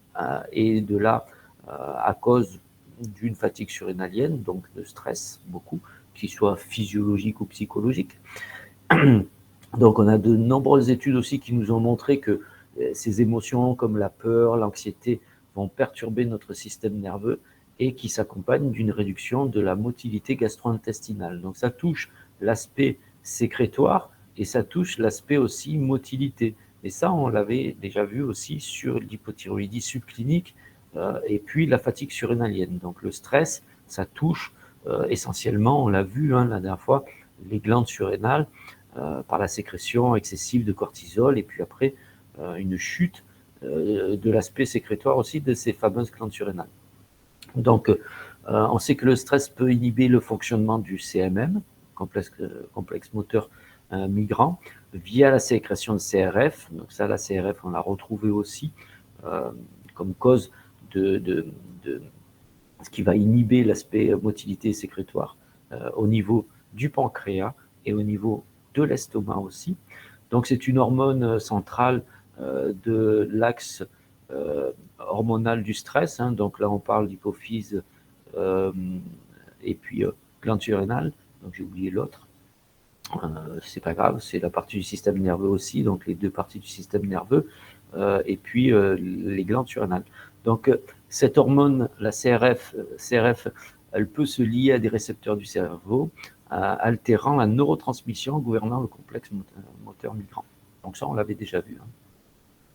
et de là, à cause d'une fatigue surrénalienne, donc de stress beaucoup, qu'il soit physiologique ou psychologique. Donc on a de nombreuses études aussi qui nous ont montré que ces émotions comme la peur, l'anxiété vont perturber notre système nerveux et qui s'accompagnent d'une réduction de la motilité gastro-intestinale. Donc ça touche l'aspect sécrétoire et ça touche l'aspect aussi motilité. Et ça, on l'avait déjà vu aussi sur l'hypothyroïdie subclinique et puis la fatigue surrénalienne. Donc le stress, ça touche essentiellement, on l'a vu la dernière fois, les glandes surrénales par la sécrétion excessive de cortisol et puis après une chute de l'aspect sécrétoire aussi de ces fameuses glandes surrénales. Donc on sait que le stress peut inhiber le fonctionnement du CMM, complexe moteur migrant, via la sécrétion de CRF. Donc ça, la CRF, on l'a retrouvé aussi comme cause de ce qui va inhiber l'aspect motilité sécrétoire au niveau du pancréas et au niveau de l'estomac aussi. Donc c'est une hormone centrale de l'axe hormonal du stress. Donc là on parle d'hypophyse et puis glande surrénale. Donc j'ai oublié l'autre. C'est pas grave, c'est la partie du système nerveux aussi, donc les deux parties du système nerveux, et puis les glandes surrénales. Donc cette hormone, la CRF, elle peut se lier à des récepteurs du cerveau, altérant la neurotransmission gouvernant le complexe moteur migrant. Donc ça, on l'avait déjà vu.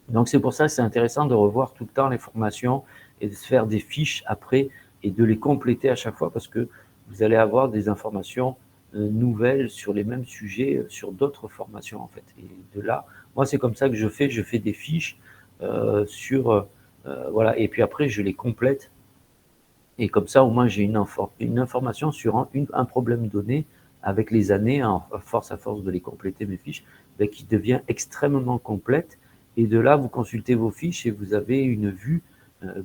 Donc c'est pour ça que c'est intéressant de revoir tout le temps les formations et de se faire des fiches après et de les compléter à chaque fois, parce que vous allez avoir des informations nouvelles sur les mêmes sujets sur d'autres formations en fait. Et de là, moi c'est comme ça que je fais des fiches voilà, et puis après je les complète, et comme ça au moins j'ai une information sur un problème donné avec les années, à force de les compléter mes fiches, qui devient extrêmement complète, et de là vous consultez vos fiches et vous avez une vue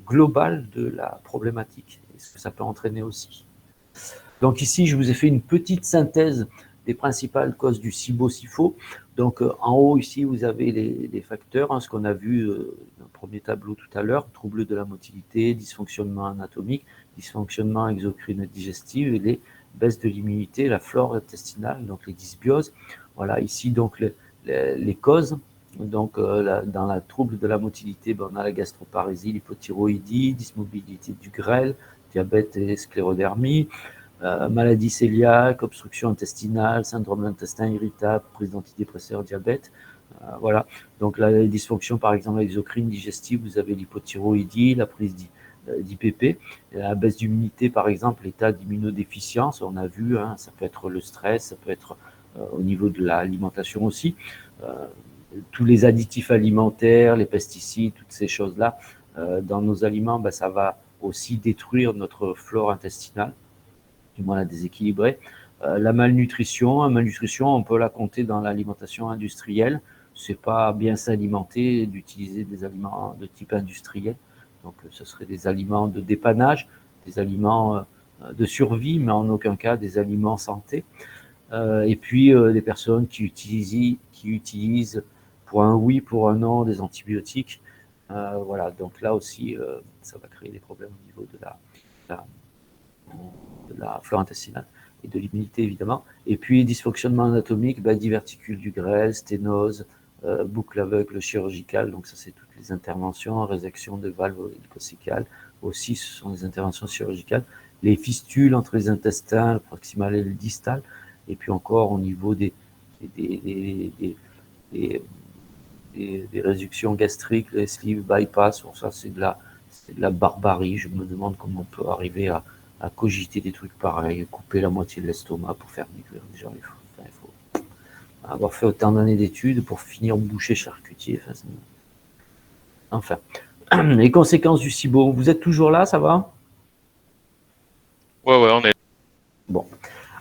globale de la problématique, et ce que ça peut entraîner aussi. Donc ici, je vous ai fait une petite synthèse des principales causes du SIBO-SIFO. Donc en haut, ici, vous avez les facteurs, ce qu'on a vu dans le premier tableau tout à l'heure, troubles de la motilité, dysfonctionnement anatomique, dysfonctionnement exocrine digestif et les baisses de l'immunité, la flore intestinale, donc les dysbioses. Voilà, ici, donc les causes. Donc dans la trouble de la motilité, on a la gastroparésie, l'hypothyroïdie, dysmobilité du grêle, diabète et sclérodermie, maladie cœliaque, obstruction intestinale, syndrome d'intestin irritable, prise d'antidépresseurs, diabète. Voilà. Donc là, les dysfonctions, par exemple, exocrines, digestives, vous avez l'hypothyroïdie, la prise d'IPP, la baisse d'immunité, par exemple, l'état d'immunodéficience, on a vu, hein, ça peut être le stress, ça peut être au niveau de l'alimentation aussi. Tous les additifs alimentaires, les pesticides, toutes ces choses-là, dans nos aliments, ben, ça va aussi détruire notre flore intestinale, du moins la déséquilibrer. La malnutrition, on peut la compter dans l'alimentation industrielle. C'est pas bien s'alimenter d'utiliser des aliments de type industriel. Donc, ce serait des aliments de dépannage, des aliments de survie, mais en aucun cas des aliments santé. Et puis, des personnes qui utilisent pour un oui, pour un non, des antibiotiques. Voilà, donc là aussi, ça va créer des problèmes au niveau de la flore intestinale et de l'immunité, évidemment. Et puis, dysfonctionnement anatomique, diverticules du grêle, sténose, boucle aveugle chirurgicale, donc ça, c'est toutes les interventions, résection de valves hélicocécales, aussi, ce sont des interventions chirurgicales. Les fistules entre les intestins, le proximal et le distal, et puis encore au niveau des réductions gastriques, les sleeve bypass, bon, ça c'est de la barbarie. Je me demande comment on peut arriver à cogiter des trucs pareils, couper la moitié de l'estomac pour faire maigrir. Déjà, il faut avoir fait autant d'années d'études pour finir boucher charcutier. Enfin, les conséquences du SIBO. Vous êtes toujours là, ça va? Ouais, on est. Bon.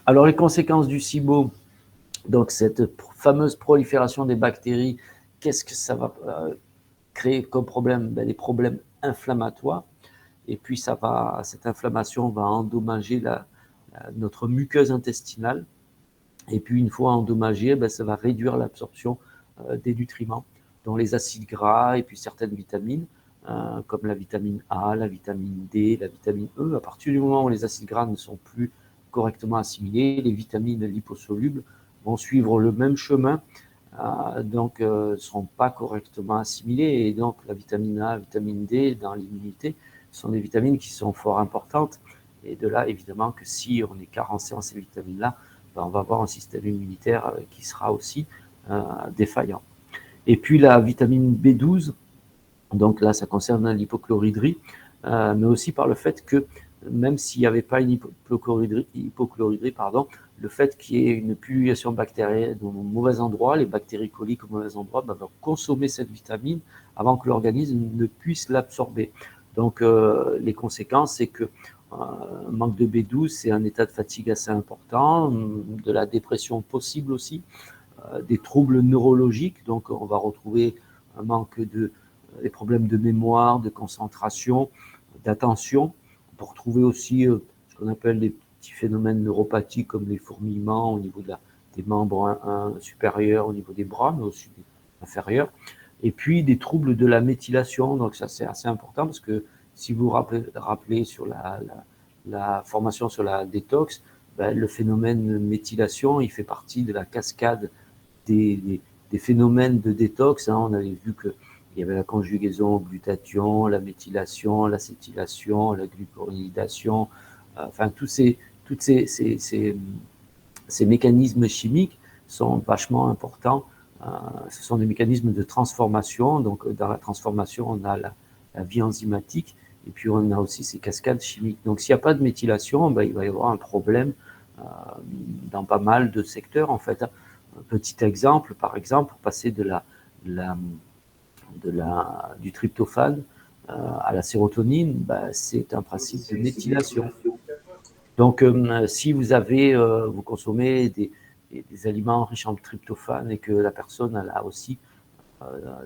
Alors, les conséquences du SIBO, donc cette fameuse prolifération des bactéries, qu'est-ce que ça va créer comme problème? Des problèmes inflammatoires. Et puis, cette inflammation va endommager notre muqueuse intestinale. Et puis, une fois endommagée, ça va réduire l'absorption des nutriments, dont les acides gras et puis certaines vitamines, comme la vitamine A, la vitamine D, la vitamine E. À partir du moment où les acides gras ne sont plus correctement assimilés, les vitamines liposolubles vont suivre le même chemin, donc ne seront pas correctement assimilées. Et donc, la vitamine A, la vitamine D, dans l'immunité, sont des vitamines qui sont fort importantes. Et de là, évidemment, que si on est carencé en ces vitamines-là, on va avoir un système immunitaire qui sera aussi défaillant. Et puis la vitamine B12, donc là, ça concerne l'hypochloridrie, mais aussi par le fait que même s'il n'y avait pas une hypochloridrie, le fait qu'il y ait une pullulation bactérienne au mauvais endroit, les bactéries coliques au mauvais endroit, vont consommer cette vitamine avant que l'organisme ne puisse l'absorber. Donc, les conséquences, c'est que manque de B12, c'est un état de fatigue assez important, de la dépression possible aussi, des troubles neurologiques, donc on va retrouver un manque des problèmes de mémoire, de concentration, d'attention. On peut retrouver aussi ce qu'on appelle des petits phénomènes neuropathiques comme les fourmillements au niveau des membres supérieurs, au niveau des bras, mais aussi inférieurs. Et puis des troubles de la méthylation, donc ça c'est assez important parce que si vous vous rappelez sur la formation sur la détox, le phénomène méthylation, il fait partie de la cascade des phénomènes de détox. On avait vu qu'il y avait la conjugaison au glutathion, la méthylation, l'acétylation, la glucuronidation, enfin tous ces mécanismes chimiques sont vachement importants. Ce sont des mécanismes de transformation. Donc, dans la transformation, on a la vie enzymatique et puis on a aussi ces cascades chimiques. Donc, s'il n'y a pas de méthylation, il va y avoir un problème dans pas mal de secteurs, en fait. Un petit exemple, par exemple, pour passer du tryptophane à la sérotonine, c'est un principe de méthylation. Donc, si vous consommez des aliments riches en tryptophane et que la personne a aussi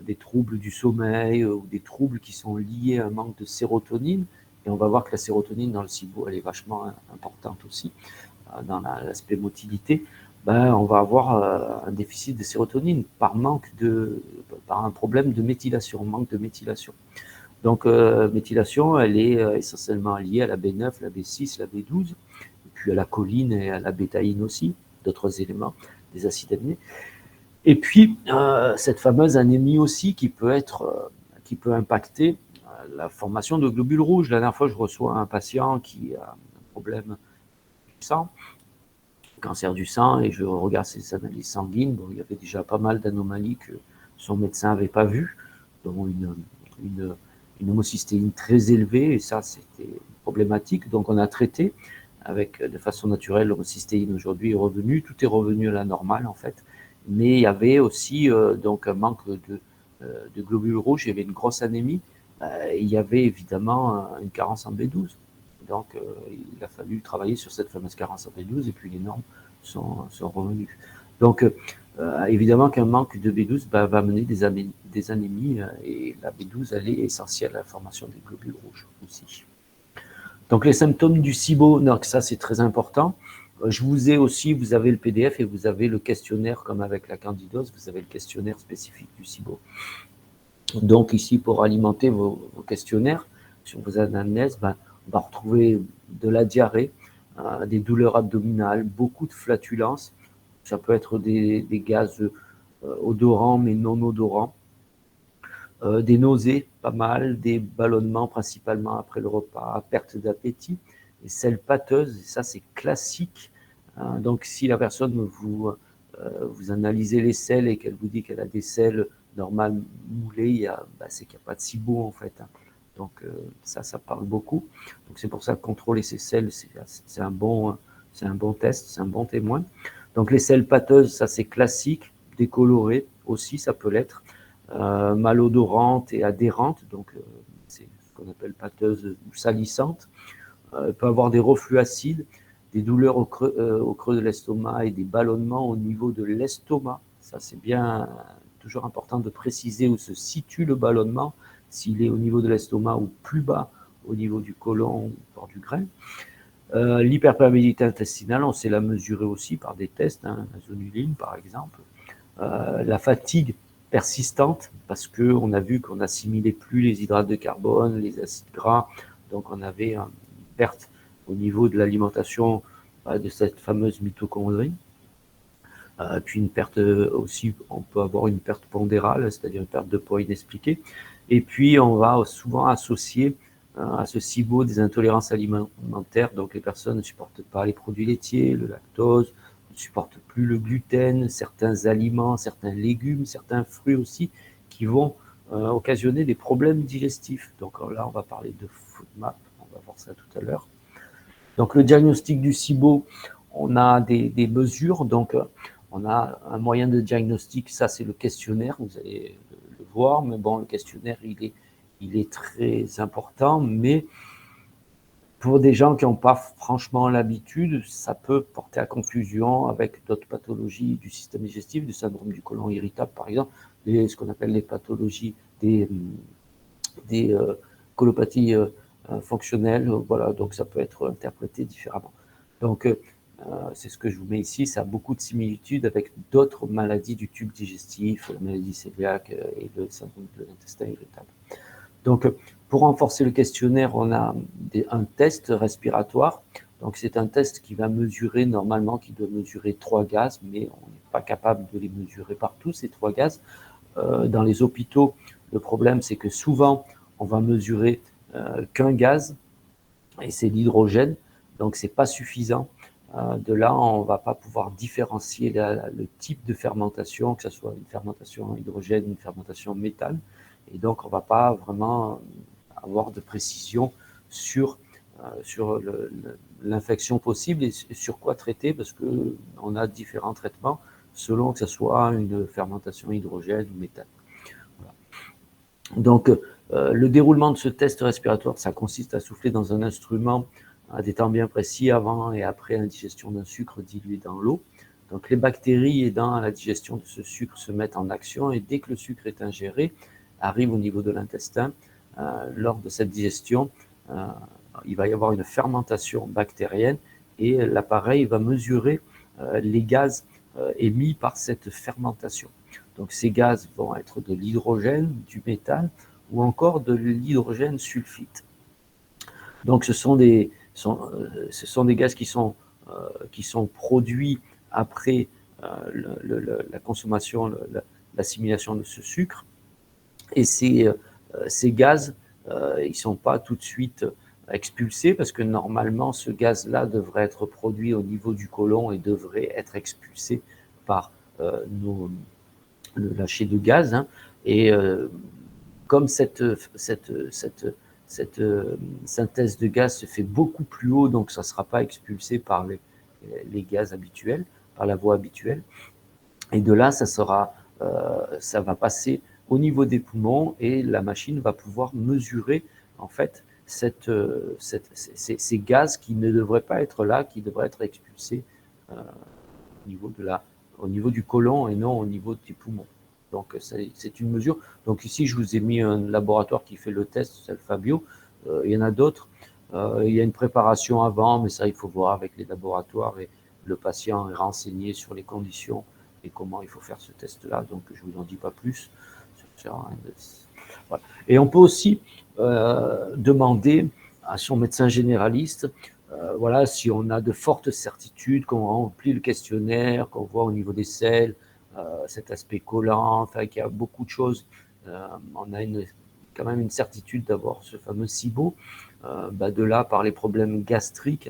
des troubles du sommeil ou des troubles qui sont liés à un manque de sérotonine, et on va voir que la sérotonine dans le SIBO, elle est vachement importante aussi dans l'aspect motilité, on va avoir un déficit de sérotonine par un problème de méthylation, manque de méthylation. Donc, méthylation, elle est essentiellement liée à la B9, la B6, la B12, et puis à la choline et à la bétaïne aussi, d'autres éléments, des acides aminés. Et puis, cette fameuse anémie aussi qui peut impacter la formation de globules rouges. La dernière fois, je reçois un patient qui a un problème du sang, cancer du sang, et je regarde ses analyses sanguines. Bon, il y avait déjà pas mal d'anomalies que son médecin n'avait pas vues, dont une homocystéine très élevée, et ça, c'était problématique. Donc, on a traité de façon naturelle. L'homocystéine aujourd'hui est revenue, tout est revenu à la normale en fait, mais il y avait aussi donc un manque de globules rouges, il y avait une grosse anémie, il y avait évidemment une carence en B12. Donc il a fallu travailler sur cette fameuse carence en B12 et puis les normes sont revenues. Donc évidemment qu'un manque de B12 va mener des anémies et la B12 elle est essentielle à la formation des globules rouges aussi. Donc les symptômes du SIBO, donc ça c'est très important. Je vous ai aussi, vous avez le PDF et vous avez le questionnaire comme avec la candidose, vous avez le questionnaire spécifique du SIBO. Donc ici pour alimenter vos questionnaires sur vos anamnèses, on va retrouver de la diarrhée, des douleurs abdominales, beaucoup de flatulences. Ça peut être des gaz odorants mais non odorants. Des nausées, pas mal, des ballonnements principalement après le repas, perte d'appétit, des selles pâteuses, et ça c'est classique. Donc si la personne vous analysez les selles et qu'elle vous dit qu'elle a des selles normales moulées, c'est qu'il n'y a pas de SIBO en fait. Donc ça parle beaucoup. Donc c'est pour ça que contrôler ces selles, c'est un bon test, c'est un bon témoin. Donc les selles pâteuses, ça c'est classique, décolorées aussi, ça peut l'être. Malodorante et adhérente, donc c'est ce qu'on appelle pâteuse ou salissante. Elle peut avoir des reflux acides, des douleurs au creux de l'estomac et des ballonnements au niveau de l'estomac. Ça, c'est bien toujours important de préciser où se situe le ballonnement, s'il est au niveau de l'estomac ou plus bas au niveau du côlon ou bord du grain. L'hyperperméabilité intestinale, on sait la mesurer aussi par des tests, la zonuline par exemple. La fatigue persistante, parce qu'on a vu qu'on n'assimilait plus les hydrates de carbone, les acides gras, donc on avait une perte au niveau de l'alimentation de cette fameuse mitochondrie. Puis une perte aussi, on peut avoir une perte pondérale, c'est-à-dire une perte de poids inexpliquée. Et puis on va souvent associer à ce SIBO des intolérances alimentaires, donc les personnes ne supportent pas les produits laitiers, le lactose, ne supportent plus le gluten, certains aliments, certains légumes, certains fruits aussi, qui vont occasionner des problèmes digestifs. Donc là, on va parler de FODMAP, on va voir ça tout à l'heure. Donc le diagnostic du SIBO, on a des mesures, donc on a un moyen de diagnostic, ça c'est le questionnaire, vous allez le voir, mais bon, le questionnaire, il est très important, mais pour des gens qui n'ont pas franchement l'habitude, ça peut porter à confusion avec d'autres pathologies du système digestif, du syndrome du côlon irritable par exemple, ce qu'on appelle les pathologies des colopathies fonctionnelles. Voilà, donc ça peut être interprété différemment. Donc c'est ce que je vous mets ici, ça a beaucoup de similitudes avec d'autres maladies du tube digestif, la maladie cœliaque et le syndrome de l'intestin irritable. Donc, pour renforcer le questionnaire, on a un test respiratoire. Donc, c'est un test qui va mesurer, normalement, qui doit mesurer 3 gaz, mais on n'est pas capable de les mesurer partout, ces 3 gaz. Dans les hôpitaux, le problème, c'est que souvent, on va mesurer qu'un gaz, et c'est l'hydrogène, donc c'est pas suffisant. De là, on ne va pas pouvoir différencier le type de fermentation, que ce soit une fermentation hydrogène, une fermentation méthane. Et donc, on ne va pas vraiment avoir de précision sur l'infection possible et sur quoi traiter, parce qu'on a différents traitements selon que ce soit une fermentation hydrogène ou méthane. Voilà. Donc, le déroulement de ce test respiratoire, ça consiste à souffler dans un instrument à des temps bien précis avant et après l'indigestion d'un sucre dilué dans l'eau. Donc, les bactéries aidant à la digestion de ce sucre se mettent en action et dès que le sucre est ingéré, arrive au niveau de l'intestin, lors de cette digestion, il va y avoir une fermentation bactérienne et l'appareil va mesurer les gaz émis par cette fermentation. Donc ces gaz vont être de l'hydrogène, du méthane ou encore de l'hydrogène sulfite. Donc ce sont des gaz qui sont produits après la consommation, l'assimilation de ce sucre. Et ces gaz ils ne sont pas tout de suite expulsés parce que normalement, ce gaz-là devrait être produit au niveau du côlon et devrait être expulsé par le lâcher de gaz. Hein, et comme cette synthèse de gaz se fait beaucoup plus haut, donc ça ne sera pas expulsé par les gaz habituels, par la voie habituelle. Et de là, ça va passer au niveau des poumons et la machine va pouvoir mesurer en fait ces gaz qui ne devraient pas être là, qui devraient être expulsés au niveau du côlon et non au niveau des poumons. Donc c'est une mesure. Donc ici, je vous ai mis un laboratoire qui fait le test, c'est le Fabio. Il y en a d'autres. Il y a une préparation avant, mais ça, il faut voir avec les laboratoires et le patient est renseigné sur les conditions et comment il faut faire ce test-là. Donc, je ne vous en dis pas plus. Voilà. Et on peut aussi demander à son médecin généraliste, voilà, si on a de fortes certitudes, qu'on remplit le questionnaire, qu'on voit au niveau des selles, cet aspect collant, enfin, qu'il y a beaucoup de choses, on a quand même une certitude d'avoir ce fameux SIBO. De là, par les problèmes gastriques,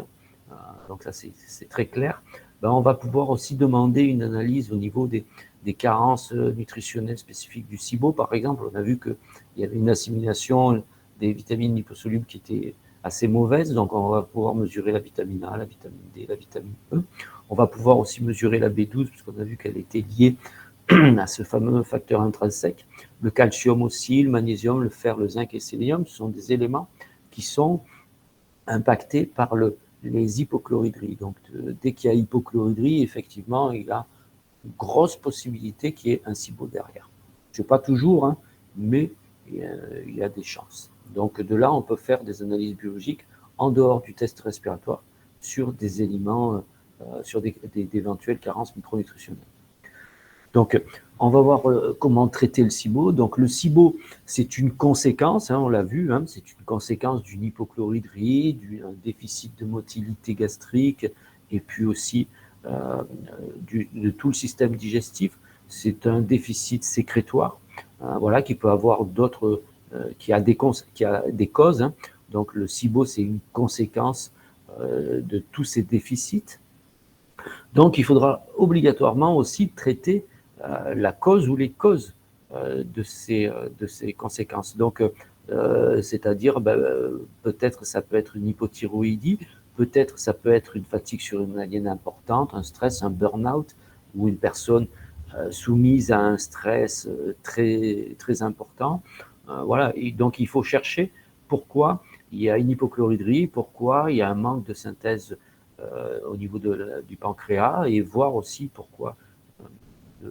donc ça c'est très clair, on va pouvoir aussi demander une analyse au niveau des carences nutritionnelles spécifiques du SIBO. Par exemple, on a vu qu'il y avait une assimilation des vitamines liposolubles qui était assez mauvaise, donc on va pouvoir mesurer la vitamine A, la vitamine D, la vitamine E. On va pouvoir aussi mesurer la B12, puisqu'on a vu qu'elle était liée à ce fameux facteur intrinsèque. Le calcium aussi, le magnésium, le fer, le zinc et le sélénium, ce sont des éléments qui sont impactés par les hypochloridries. Donc, dès qu'il y a hypochloridrie, effectivement, il y a une grosse possibilité qu'il y ait un SIBO derrière. Je ne sais pas toujours, hein, mais il y a des chances. Donc, de là, on peut faire des analyses biologiques en dehors du test respiratoire sur des éléments, sur d'éventuelles carences micronutritionnelles. Donc, on va voir comment traiter le SIBO. Donc, le SIBO, c'est une conséquence, hein, on l'a vu, hein, c'est une conséquence d'une hypochloridrie, d'un déficit de motilité gastrique, et puis aussi de tout le système digestif. C'est un déficit sécrétoire, voilà, qui peut avoir d'autres, qui a des causes. Hein. Donc, le SIBO, c'est une conséquence de tous ces déficits. Donc, il faudra obligatoirement aussi traiter la cause ou les causes de ces conséquences. Donc, c'est-à-dire, peut-être ça peut être une hypothyroïdie, peut-être ça peut être une fatigue surrénalienne importante, un stress, un burn-out, ou une personne soumise à un stress très, très important. Voilà, et donc il faut chercher pourquoi il y a une hypochloridrie, pourquoi il y a un manque de synthèse au niveau du pancréas, et voir aussi pourquoi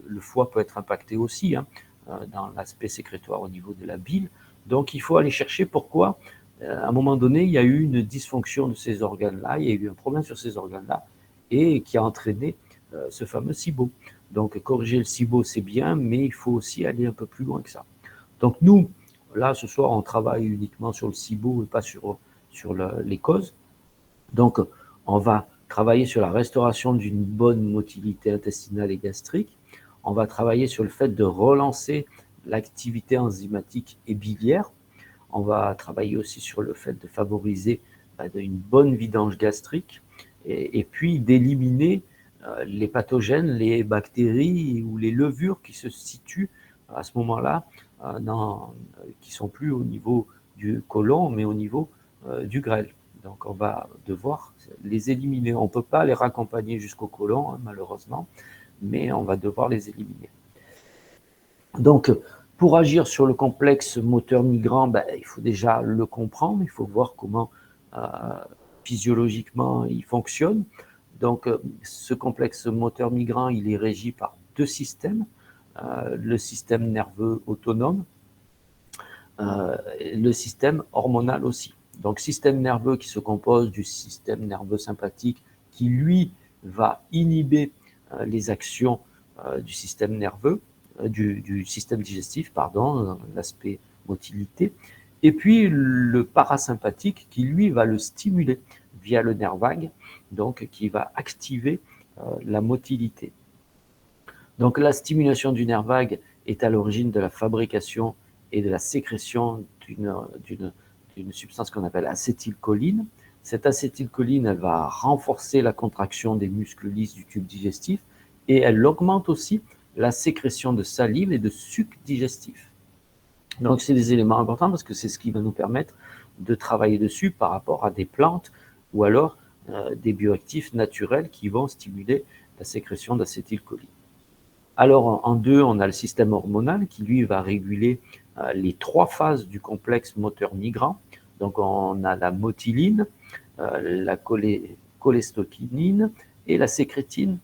le foie peut être impacté aussi, hein, dans l'aspect sécrétoire au niveau de la bile. Donc il faut aller chercher pourquoi, à un moment donné, il y a eu une dysfonction de ces organes-là, il y a eu un problème sur ces organes-là, et qui a entraîné ce fameux SIBO. Donc corriger le SIBO, c'est bien, mais il faut aussi aller un peu plus loin que ça. Donc nous, là, ce soir, on travaille uniquement sur le SIBO et pas sur les causes. Donc, on va travailler sur la restauration d'une bonne motilité intestinale et gastrique. On va travailler sur le fait de relancer l'activité enzymatique et biliaire. On va travailler aussi sur le fait de favoriser une bonne vidange gastrique et puis d'éliminer les pathogènes, les bactéries ou les levures qui se situent à ce moment-là, qui ne sont plus au niveau du côlon, mais au niveau du grêle. Donc, on va devoir les éliminer. On ne peut pas les raccompagner jusqu'au côlon, hein, malheureusement, mais on va devoir les éliminer. Donc, pour agir sur le complexe moteur migrant, il faut déjà le comprendre, il faut voir comment physiologiquement il fonctionne. Donc, ce complexe moteur migrant, il est régi par deux systèmes, le système nerveux autonome, le système hormonal aussi. Donc, système nerveux qui se compose du système nerveux sympathique qui, lui, va inhiber les actions du système nerveux, du système digestif, pardon, l'aspect motilité. Et puis, le parasympathique qui, lui, va le stimuler via le nerf vague, donc qui va activer la motilité. Donc, la stimulation du nerf vague est à l'origine de la fabrication et de la sécrétion d'une substance qu'on appelle acétylcholine. Cette acétylcholine, elle va renforcer la contraction des muscles lisses du tube digestif et elle augmente aussi la sécrétion de salive et de suc digestif. Donc, c'est des éléments importants parce que c'est ce qui va nous permettre de travailler dessus par rapport à des plantes ou alors des bioactifs naturels qui vont stimuler la sécrétion d'acétylcholine. Alors, en deux, on a le système hormonal qui, lui, va réguler les trois phases du complexe moteur migrant. Donc, on a la motiline, la cholestérokinine et la sécrétine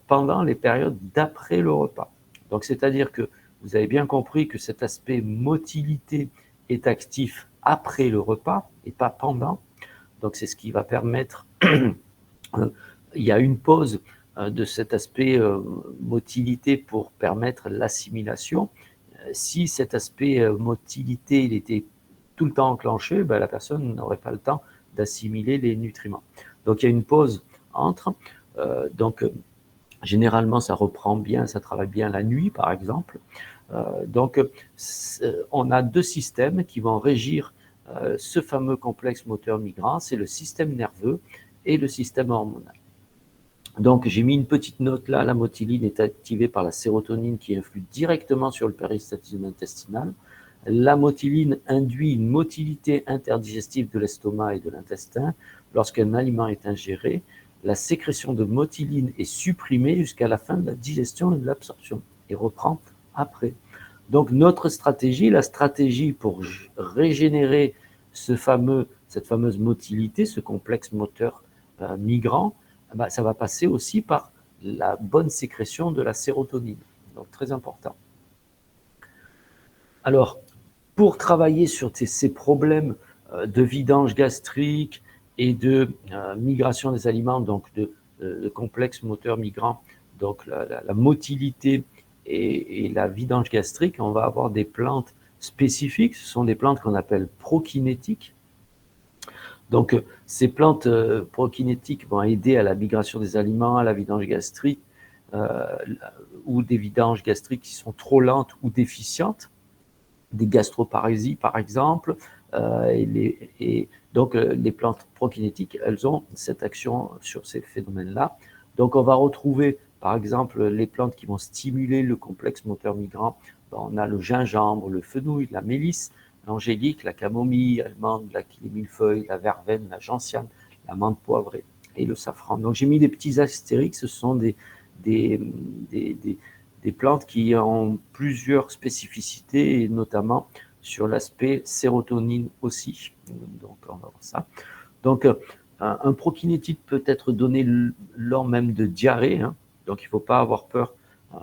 pendant les périodes d'après le repas. Donc, c'est-à-dire que vous avez bien compris que cet aspect motilité est actif après le repas et pas pendant. Donc, c'est ce qui va permettre, il y a une pause de cet aspect motilité pour permettre l'assimilation. Si cet aspect motilité il était tout le temps enclenché, ben, la personne n'aurait pas le temps d'assimiler les nutriments. Donc, il y a une pause entre. Généralement, ça reprend bien, ça travaille bien la nuit, par exemple. Donc, on a deux systèmes qui vont régir ce fameux complexe moteur migrant, c'est le système nerveux et le système hormonal. Donc, j'ai mis une petite note là, la motiline est activée par la sérotonine qui influe directement sur le péristaltisme intestinal. La motiline induit une motilité interdigestive de l'estomac et de l'intestin lorsqu'un aliment est ingéré. La sécrétion de motiline est supprimée jusqu'à la fin de la digestion et de l'absorption et reprend après. Donc, notre stratégie, la stratégie pour régénérer cette fameuse motilité, ce complexe moteur migrant, ça va passer aussi par la bonne sécrétion de la sérotonine. Donc, très important. Alors, pour travailler sur ces problèmes de vidange gastrique et de migration des aliments, donc de complexe moteur migrant, donc la motilité et la vidange gastrique, on va avoir des plantes spécifiques. Ce sont des plantes qu'on appelle prokinétiques. Donc, ces plantes prokinétiques vont aider à la migration des aliments, à la vidange gastrique, ou des vidanges gastriques qui sont trop lentes ou déficientes, des gastroparésies par exemple, et donc les plantes prokinétiques, elles ont cette action sur ces phénomènes-là. Donc, on va retrouver par exemple les plantes qui vont stimuler le complexe moteur migrant. On a le gingembre, le fenouil, la mélisse, l'angélique, la camomille allemande, les millefeuilles, la verveine, la gentiane, la menthe poivrée et le safran. Donc, j'ai mis des petits astérix, ce sont des plantes qui ont plusieurs spécificités, et notamment sur l'aspect sérotonine aussi. Donc, on va voir ça. Donc, un prokinétique peut être donné lors même de diarrhée. Donc, il ne faut pas avoir peur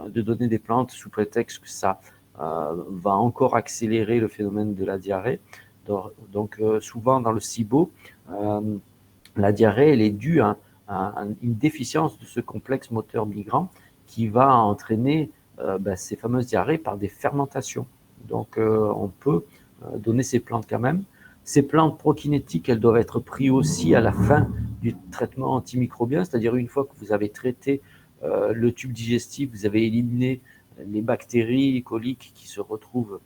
de donner des plantes sous prétexte que ça va encore accélérer le phénomène de la diarrhée. Donc, souvent dans le SIBO, la diarrhée, elle est due à une déficience de ce complexe moteur migrant qui va entraîner ces fameuses diarrhées par des fermentations. Donc, on peut donner ces plantes quand même. Ces plantes prokinétiques, elles doivent être prises aussi à la fin du traitement antimicrobien, c'est-à-dire une fois que vous avez traité le tube digestif, vous avez éliminé les bactéries coliques qui se retrouvent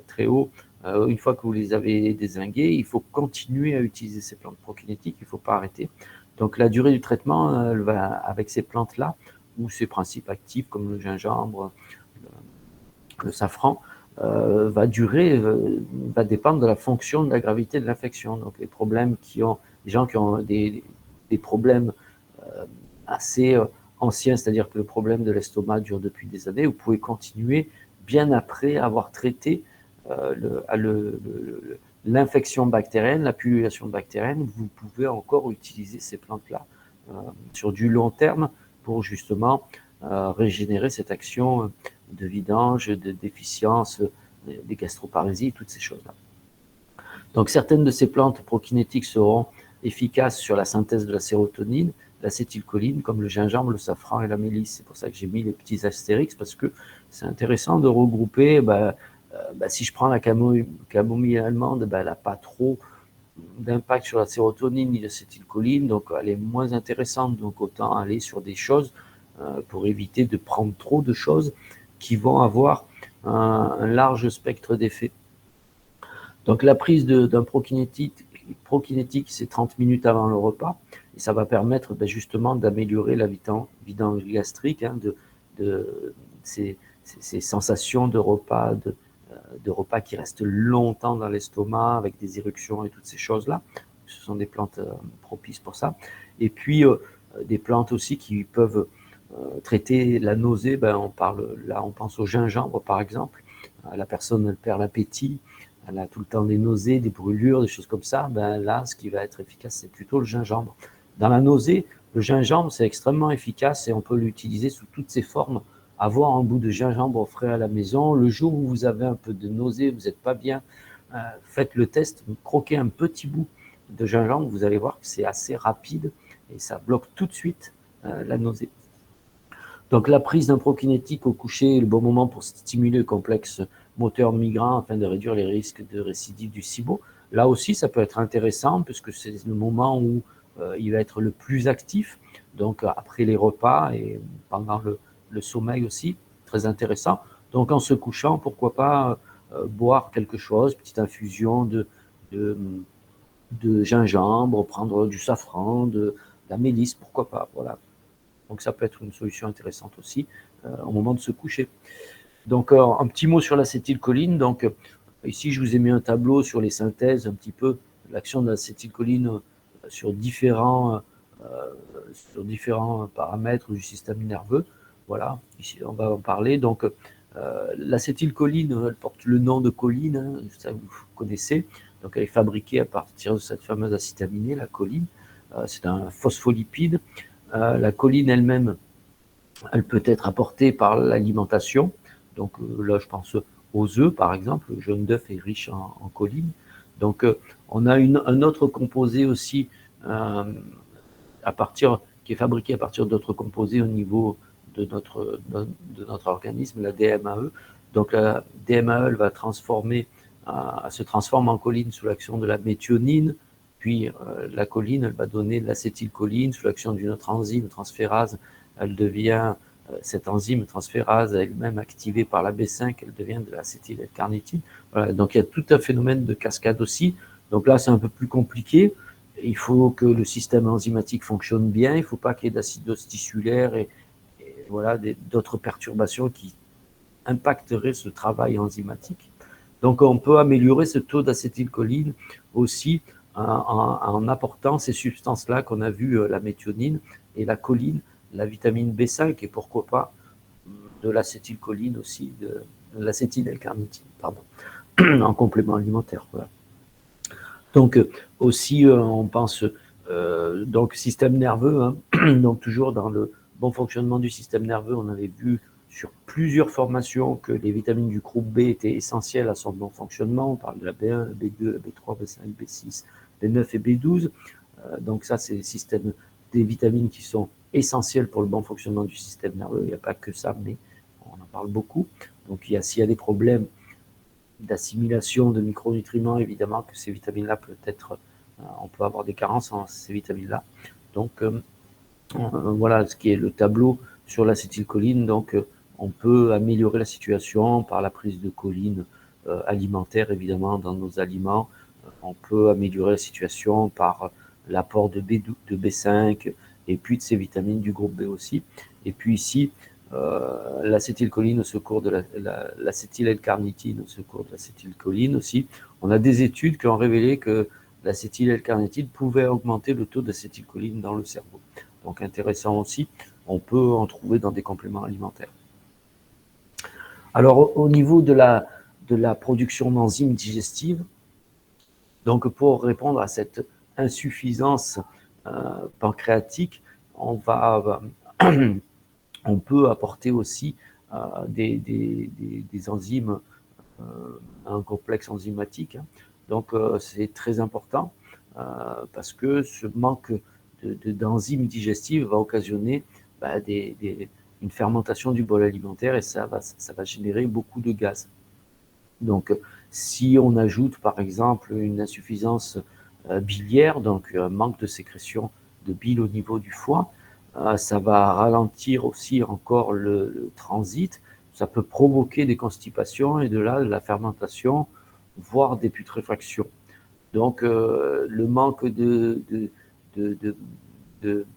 très haut. Une fois que vous les avez dézinguées, il faut continuer à utiliser ces plantes prokinétiques, il ne faut pas arrêter. Donc, la durée du traitement, elle va, avec ces plantes-là, ou ces principes actifs comme le gingembre, le safran, va dépendre de la fonction de la gravité de l'infection. Donc, les gens qui ont des problèmes assez anciens, c'est-à-dire que le problème de l'estomac dure depuis des années, vous pouvez continuer bien après avoir traité l'infection bactérienne, la pullulation bactérienne. Vous pouvez encore utiliser ces plantes-là sur du long terme pour justement régénérer cette action de vidange, de déficience, des gastroparésies, toutes ces choses-là. Donc, certaines de ces plantes prokinétiques seront efficaces sur la synthèse de la sérotonine, l'acétylcholine, comme le gingembre, le safran et la mélisse. C'est pour ça que j'ai mis les petits astérix, parce que c'est intéressant de regrouper. Si je prends la camomille allemande, elle n'a pas trop d'impact sur la sérotonine ni l'acétylcholine, donc elle est moins intéressante. Donc, autant aller sur des choses pour éviter de prendre trop de choses qui vont avoir un large spectre d'effets. Donc la prise d'un prokinétique, c'est 30 minutes avant le repas, et ça va permettre justement d'améliorer la vidange gastrique, de ces sensations de repas, de repas qui restent longtemps dans l'estomac, avec des éruptions et toutes ces choses-là. Ce sont des plantes propices pour ça. Et puis, des plantes aussi qui peuvent traiter la nausée. On pense au gingembre, par exemple. La personne, elle perd l'appétit, elle a tout le temps des nausées, des brûlures, des choses comme ça. Là, ce qui va être efficace, c'est plutôt le gingembre. Dans la nausée, le gingembre, c'est extrêmement efficace et on peut l'utiliser sous toutes ses formes. Avoir un bout de gingembre frais à la maison. Le jour où vous avez un peu de nausée, vous n'êtes pas bien, faites le test, croquez un petit bout de gingembre, vous allez voir que c'est assez rapide et ça bloque tout de suite la nausée. Donc la prise d'un prokinétique au coucher est le bon moment pour stimuler le complexe moteur migrant afin de réduire les risques de récidive du SIBO. Là aussi, ça peut être intéressant puisque c'est le moment où il va être le plus actif, donc après les repas et pendant le sommeil aussi, très intéressant. Donc en se couchant, pourquoi pas boire quelque chose, petite infusion de gingembre, prendre du safran, de la mélisse, pourquoi pas, voilà. Donc ça peut être une solution intéressante aussi au moment de se coucher. Donc un petit mot sur l'acétylcholine. Donc ici je vous ai mis un tableau sur les synthèses, un petit peu l'action de l'acétylcholine sur différents paramètres du système nerveux. Voilà, ici on va en parler. Donc l'acétylcholine, elle porte le nom de choline, ça vous connaissez. Donc elle est fabriquée à partir de cette fameuse acide aminée, la choline. C'est un phospholipide. La choline elle-même, elle peut être apportée par l'alimentation. Donc là, je pense aux œufs, par exemple. Le jaune d'œuf est riche en choline. Donc on a un autre composé aussi qui est fabriqué à partir d'autres composés au niveau de notre organisme, la DMAE. Donc la DMAE, elle va se transforme en choline sous l'action de la méthionine. Puis la choline, elle va donner de l'acétylcholine sous l'action d'une autre enzyme transférase. Elle devient, cette enzyme transférase elle-même activée par la B5, elle devient de l'acétyl-L-carnitine. Voilà, donc il y a tout un phénomène de cascade aussi. Donc là, c'est un peu plus compliqué. Il faut que le système enzymatique fonctionne bien. Il ne faut pas qu'il y ait d'acidose tissulaire et voilà, d'autres perturbations qui impacteraient ce travail enzymatique. Donc on peut améliorer ce taux d'acétylcholine aussi en apportant ces substances-là qu'on a vues, la méthionine et la choline, la vitamine B5 et pourquoi pas de l'acétylcholine aussi, de l'acétyl-L-carnitine, pardon, en complément alimentaire. Voilà. Donc aussi, on pense donc système nerveux, hein, donc toujours dans le bon fonctionnement du système nerveux, on avait vu sur plusieurs formations que les vitamines du groupe B étaient essentielles à son bon fonctionnement. On parle de la B1, la B2, la B3, B5, B6, B9 et B12. Donc ça, c'est des vitamines qui sont essentielles pour le bon fonctionnement du système nerveux. Il n'y a pas que ça, mais on en parle beaucoup. Donc s'il y a des problèmes d'assimilation de micronutriments, évidemment que ces vitamines-là on peut avoir des carences en ces vitamines-là. Donc voilà ce qui est le tableau sur l'acétylcholine. Donc on peut améliorer la situation par la prise de choline alimentaire, évidemment, dans nos aliments. On peut améliorer la situation par l'apport de B5 et puis de ces vitamines du groupe B aussi. Et puis ici, l'acétylcholine au secours de l'acétyl-L-carnitine au secours de l'acétylcholine aussi. On a des études qui ont révélé que l'acétyl-L-carnitine pouvait augmenter le taux d'acétylcholine dans le cerveau. Donc intéressant aussi, on peut en trouver dans des compléments alimentaires. Alors au niveau de la production d'enzymes digestives, donc pour répondre à cette insuffisance pancréatique, on peut apporter aussi des enzymes, un complexe enzymatique. Donc c'est très important parce que ce manque d'enzymes digestives va occasionner une fermentation du bol alimentaire et ça va générer beaucoup de gaz. Donc si on ajoute par exemple une insuffisance biliaire, donc un manque de sécrétion de bile au niveau du foie, ça va ralentir aussi encore le transit, ça peut provoquer des constipations et de là, de la fermentation voire des putréfactions. Donc, le manque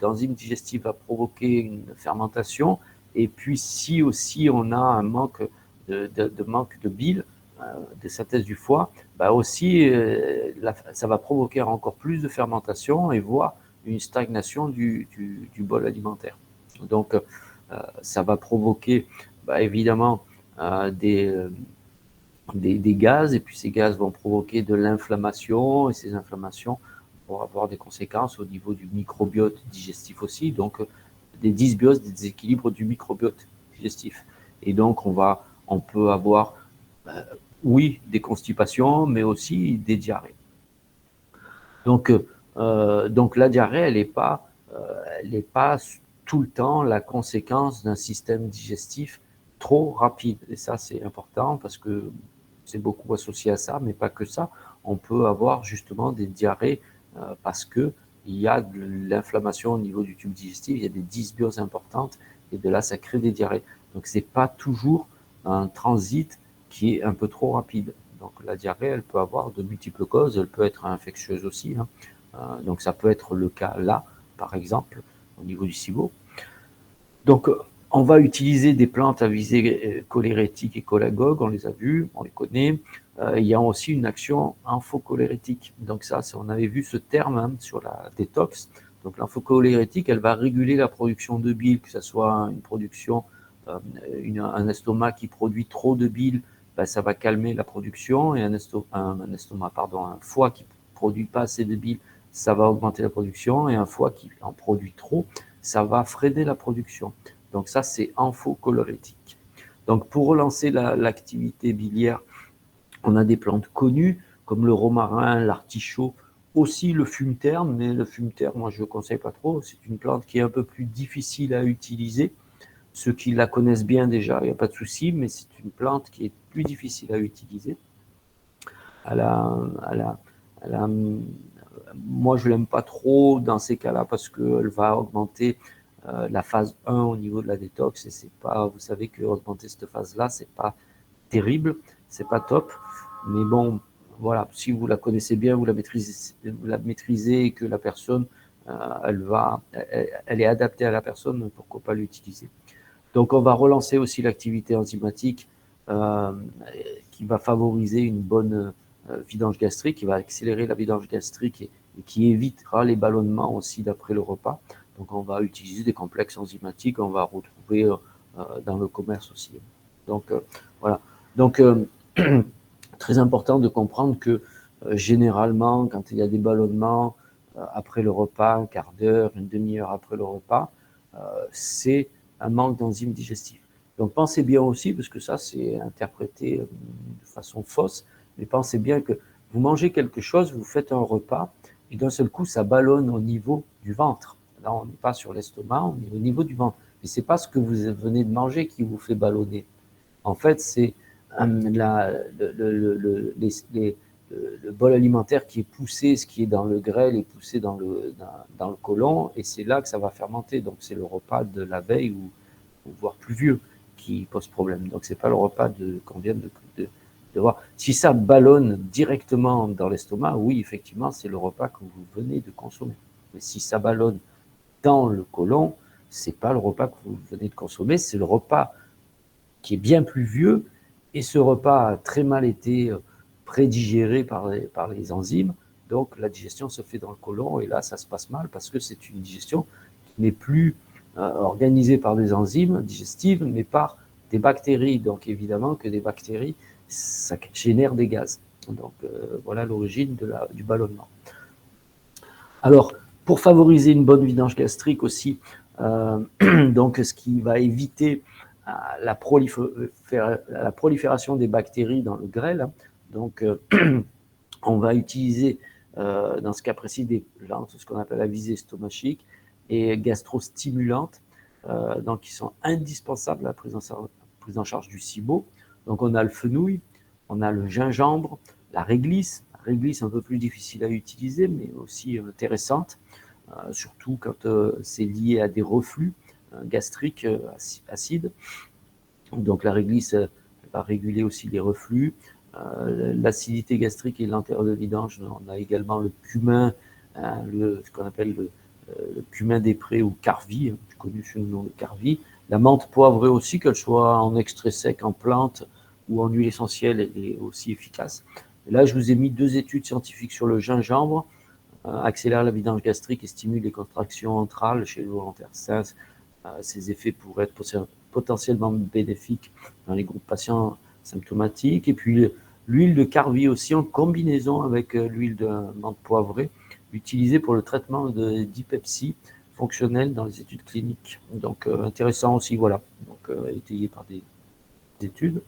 d'enzymes digestifs va provoquer une fermentation. Et puis, si aussi on a un manque de bile, de synthèse du foie, bah aussi, ça va provoquer encore plus de fermentation et voire une stagnation du bol alimentaire. Donc, ça va provoquer évidemment des gaz, et puis ces gaz vont provoquer de l'inflammation, et ces inflammations vont avoir des conséquences au niveau du microbiote digestif aussi, donc des dysbioses, des déséquilibres du microbiote digestif. Et donc on peut avoir, oui, des constipations, mais aussi des diarrhées. Donc la diarrhée, elle n'est pas tout le temps la conséquence d'un système digestif trop rapide. Et ça, c'est important parce que c'est beaucoup associé à ça, mais pas que ça. On peut avoir justement des diarrhées parce qu'il y a de l'inflammation au niveau du tube digestif, il y a des dysbioses importantes, et de là, ça crée des diarrhées. Donc, ce n'est pas toujours un transit qui est un peu trop rapide. Donc, la diarrhée, elle peut avoir de multiples causes, elle peut être infectieuse aussi. Donc, ça peut être le cas là, par exemple, au niveau du SIBO. Donc, on va utiliser des plantes à visée cholérétique et cholagogue, on les a vues, on les connaît. Il y a aussi une action amphocholérétique. Donc ça, on avait vu ce terme sur la détox. Donc l'amphocholérétique, elle va réguler la production de bile, que ce soit une production, un estomac qui produit trop de bile, ça va calmer la production, et un foie qui ne produit pas assez de bile, ça va augmenter la production, et un foie qui en produit trop, ça va freiner la production. Donc ça, c'est amphocholérétique. Donc pour relancer l'activité biliaire, on a des plantes connues comme le romarin, l'artichaut, aussi le fumeterre, mais le fumeterre, moi je ne le conseille pas trop. C'est une plante qui est un peu plus difficile à utiliser. Ceux qui la connaissent bien déjà, il n'y a pas de souci, mais c'est une plante qui est plus difficile à utiliser. Moi, je ne l'aime pas trop dans ces cas-là parce qu'elle va augmenter la phase 1 au niveau de la détox, et c'est pas, vous savez que augmenter cette phase-là, c'est pas terrible, c'est pas top, mais bon, voilà, si vous la connaissez bien, vous la maîtrisez et que la personne, elle est adaptée à la personne, pourquoi pas l'utiliser. Donc, on va relancer aussi l'activité enzymatique qui va favoriser une bonne vidange gastrique, qui va accélérer la vidange gastrique et qui évitera les ballonnements aussi d'après le repas. Donc, on va utiliser des complexes enzymatiques, on va retrouver dans le commerce aussi. Donc, voilà. Donc, très important de comprendre que généralement, quand il y a des ballonnements après le repas, un quart d'heure, une demi-heure après le repas, c'est un manque d'enzymes digestifs. Donc pensez bien aussi, parce que ça c'est interprété de façon fausse, mais pensez bien que vous mangez quelque chose, vous faites un repas, et d'un seul coup ça ballonne au niveau du ventre. Là on n'est pas sur l'estomac, on est au niveau du ventre. Mais ce n'est pas ce que vous venez de manger qui vous fait ballonner. En fait, c'est le bol alimentaire qui est poussé, ce qui est dans le grêle est poussé dans le côlon, et c'est là que ça va fermenter. Donc c'est le repas de la veille ou voire plus vieux qui pose problème. Donc c'est pas le repas qu'on vient de voir. Si ça ballonne directement dans l'estomac, oui, effectivement, c'est le repas que vous venez de consommer. Mais si ça ballonne dans le côlon, c'est pas le repas que vous venez de consommer, c'est le repas qui est bien plus vieux, et ce repas a très mal été prédigéré par les enzymes, donc la digestion se fait dans le côlon, et là ça se passe mal parce que c'est une digestion qui n'est plus organisée par des enzymes digestives, mais par des bactéries. Donc évidemment que des bactéries, ça génère des gaz. Donc voilà l'origine du ballonnement. Alors, pour favoriser une bonne vidange gastrique aussi, donc ce qui va éviter la prolifération des bactéries dans le grêle. Donc, on va utiliser, dans ce cas précis, des plantes, ce qu'on appelle la visée stomachique et gastrostimulantes, donc qui sont indispensables à la prise en charge du SIBO. Donc, on a le fenouil, on a le gingembre, la réglisse. La réglisse un peu plus difficile à utiliser, mais aussi intéressante, surtout quand c'est lié à des reflux gastriques acides. Donc la réglisse va réguler aussi les reflux. l'acidité gastrique et l'intérieur de vidange. On a également le cumin, ce qu'on appelle le cumin des prés ou carvi, connu sous le nom de carvi. La menthe poivrée aussi, qu'elle soit en extrait sec, en plante ou en huile essentielle, elle est aussi efficace. Et là, je vous ai mis 2 études scientifiques sur le gingembre, accélère la vidange gastrique et stimule les contractions entrales chez le volontaire sain. Ces effets pourraient être potentiellement bénéfiques dans les groupes patients symptomatiques. Et puis l'huile de carvi aussi en combinaison avec l'huile de menthe poivrée, utilisée pour le traitement de dyspepsie fonctionnelle dans les études cliniques. Donc intéressant aussi, voilà. Donc étayé par des études.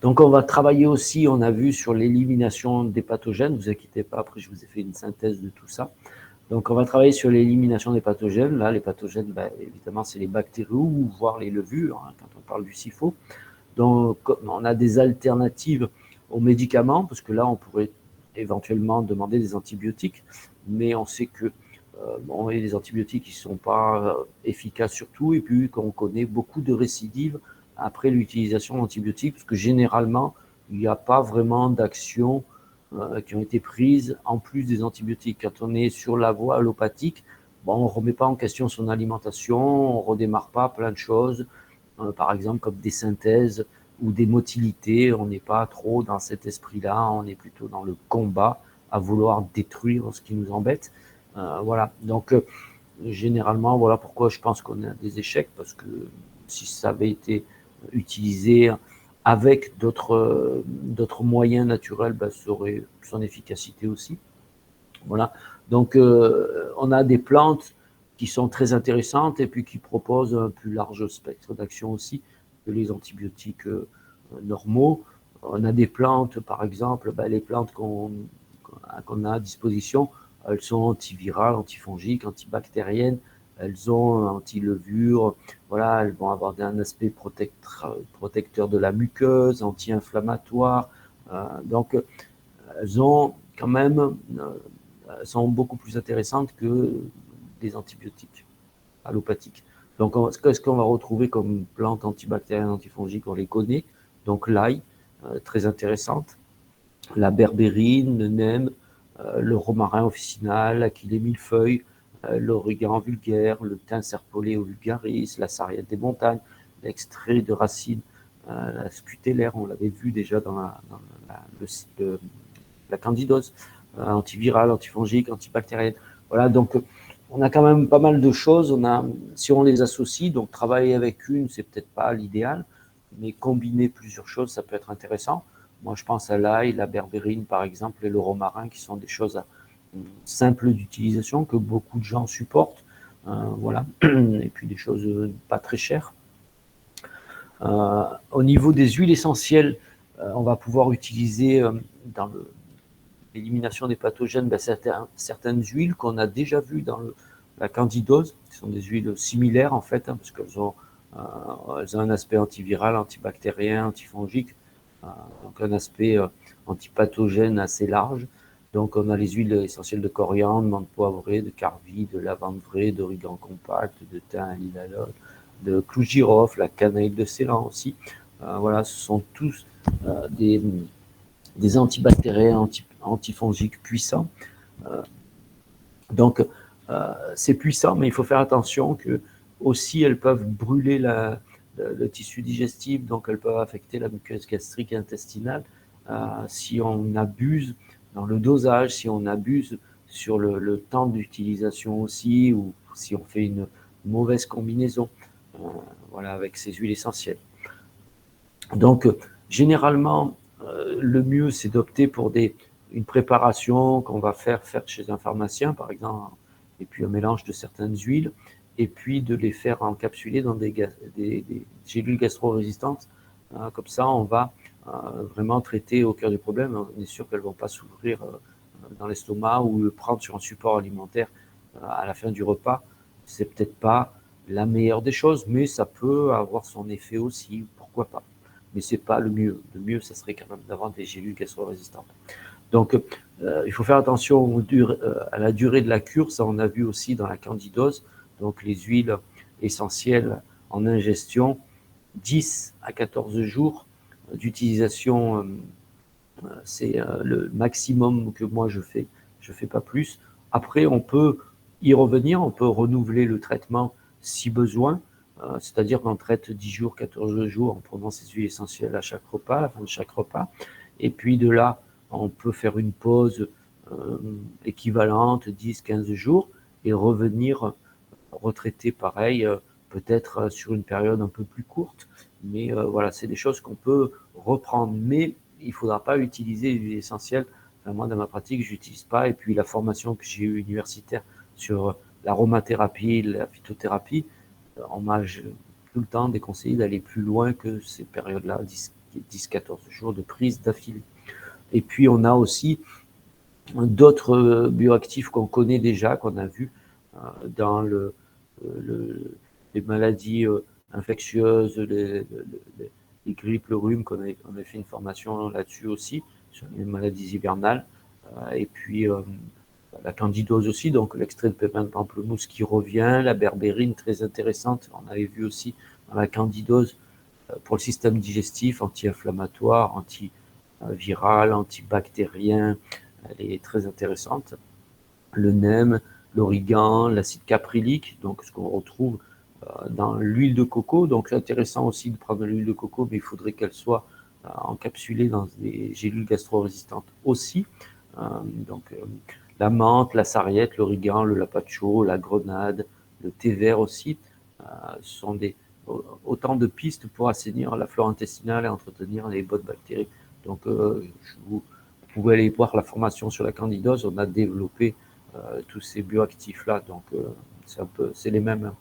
Donc on va travailler aussi, on a vu sur l'élimination des pathogènes, ne vous inquiétez pas, après je vous ai fait une synthèse de tout ça. Donc on va travailler sur l'élimination des pathogènes. Là, les pathogènes, évidemment, c'est les bactéries ou voire les levures, quand on parle du SIFO. Donc on a des alternatives aux médicaments, parce que là, on pourrait éventuellement demander des antibiotiques, mais on sait que bon, il y a des antibiotiques qui ne sont pas efficaces sur tout, et puis qu'on connaît beaucoup de récidives après l'utilisation d'antibiotiques, parce que généralement, il n'y a pas vraiment d'actions qui ont été prises en plus des antibiotiques. Quand on est sur la voie allopathique, bon, on ne remet pas en question son alimentation, on ne redémarre pas plein de choses, par exemple comme des synthèses ou des motilités. On n'est pas trop dans cet esprit-là, on est plutôt dans le combat à vouloir détruire ce qui nous embête. Voilà, donc généralement, voilà pourquoi je pense qu'on a des échecs, parce que si ça avait été utilisé avec d'autres moyens naturels, ça aurait son efficacité aussi. Voilà, donc on a des plantes qui sont très intéressantes et puis qui proposent un plus large spectre d'action aussi que les antibiotiques normaux. On a des plantes, par exemple, les plantes qu'on a à disposition, elles sont antivirales, antifongiques, antibactériennes, elles ont anti-levure, voilà, elles vont avoir un aspect protecteur de la muqueuse, anti-inflammatoire, donc elles ont quand même, sont beaucoup plus intéressantes que des antibiotiques allopathiques. Donc, qu'est-ce qu'on va retrouver comme plantes antibactériennes, antifongiques? On les connaît. Donc, l'ail, très intéressante. La berbérine, le nem, le romarin officinal, l'achillée millefeuille, l'origan vulgaire, le thym serpoléo vulgaris, la sarriette des montagnes, l'extrait de racine, la scutellaire, on l'avait vu déjà dans la candidose, antivirale, antifongique, antibactérienne. Voilà, donc on a quand même pas mal de choses. Si on les associe, donc travailler avec une, c'est peut-être pas l'idéal, mais combiner plusieurs choses, ça peut être intéressant. Moi, je pense à l'ail, la berbérine, par exemple, et le romarin, qui sont des choses simples d'utilisation que beaucoup de gens supportent. Voilà, et puis des choses pas très chères. Au niveau des huiles essentielles, on va pouvoir utiliser dans l'élimination des pathogènes certaines huiles qu'on a déjà vues dans la candidose, qui sont des huiles similaires en fait, parce qu'elles ont un aspect antiviral, antibactérien, antifongique, donc un aspect antipathogène assez large. Donc on a les huiles essentielles de coriandre, menthe poivrée, de carvi, de lavande vraie, d'origan compact, de thym à l'ilalote, de clou de girofle, la cannelle de Ceylan aussi. Voilà, ce sont tous des antibactériens, antifongiques puissants. Donc c'est puissant, mais il faut faire attention que aussi elles peuvent brûler le tissu digestif, donc elles peuvent affecter la muqueuse gastrique et intestinale si on abuse dans le dosage, si on abuse sur le temps d'utilisation aussi, ou si on fait une mauvaise combinaison voilà, avec ces huiles essentielles. Donc, généralement, le mieux, c'est d'opter pour une préparation qu'on va faire chez un pharmacien, par exemple, et puis un mélange de certaines huiles, et puis de les faire encapsuler dans des gélules gastro-résistantes. Comme ça, on va vraiment traiter au cœur du problème. On est sûr qu'elles ne vont pas s'ouvrir dans l'estomac ou le prendre sur un support alimentaire à la fin du repas. C'est peut-être pas la meilleure des choses, mais ça peut avoir son effet aussi, pourquoi pas. Mais ce n'est pas le mieux. Le mieux, ça serait quand même d'avoir des gélules gastro-résistantes. Donc, il faut faire attention à la durée de la cure. Ça, on a vu aussi dans la candidose. Donc, les huiles essentielles en ingestion, 10 à 14 jours d'utilisation, c'est le maximum que moi je fais pas plus. Après, on peut y revenir, on peut renouveler le traitement si besoin, c'est-à-dire qu'on traite 10 jours, 14 jours en prenant ces huiles essentielles à chaque repas, à la fin de chaque repas. Et puis de là, on peut faire une pause équivalente, 10, 15 jours, et revenir retraiter pareil, peut-être sur une période un peu plus courte. Mais voilà, c'est des choses qu'on peut reprendre. Mais il ne faudra pas utiliser l'huile essentielle. Enfin, moi, dans ma pratique, je n'utilise pas. Et puis, la formation que j'ai eue universitaire sur l'aromathérapie, la phytothérapie, on m'a tout le temps déconseillé d'aller plus loin que ces périodes-là, 10-14 jours de prise d'affilée. Et puis, on a aussi d'autres bioactifs qu'on connaît déjà, qu'on a vu dans les maladies infectieuses, les grippes, le rhume, qu'on a fait une formation là-dessus aussi, sur les maladies hivernales. Et puis la candidose aussi, donc l'extrait de pépins de pamplemousse qui revient, la berbérine très intéressante. On avait vu aussi dans la candidose pour le système digestif, anti-inflammatoire, antiviral, antibactérien. Elle est très intéressante. Le NEM, l'origan, l'acide caprylique, donc ce qu'on retrouve dans l'huile de coco. Donc c'est intéressant aussi de prendre l'huile de coco, mais il faudrait qu'elle soit encapsulée dans des gélules gastro-résistantes aussi. Donc la menthe, la sarriette, l'origan, le lapacho, la grenade, le thé vert aussi, sont autant de pistes pour assainir la flore intestinale et entretenir les bonnes bactéries. Donc vous pouvez aller voir la formation sur la candidose, on a développé tous ces bioactifs-là, donc c'est les mêmes.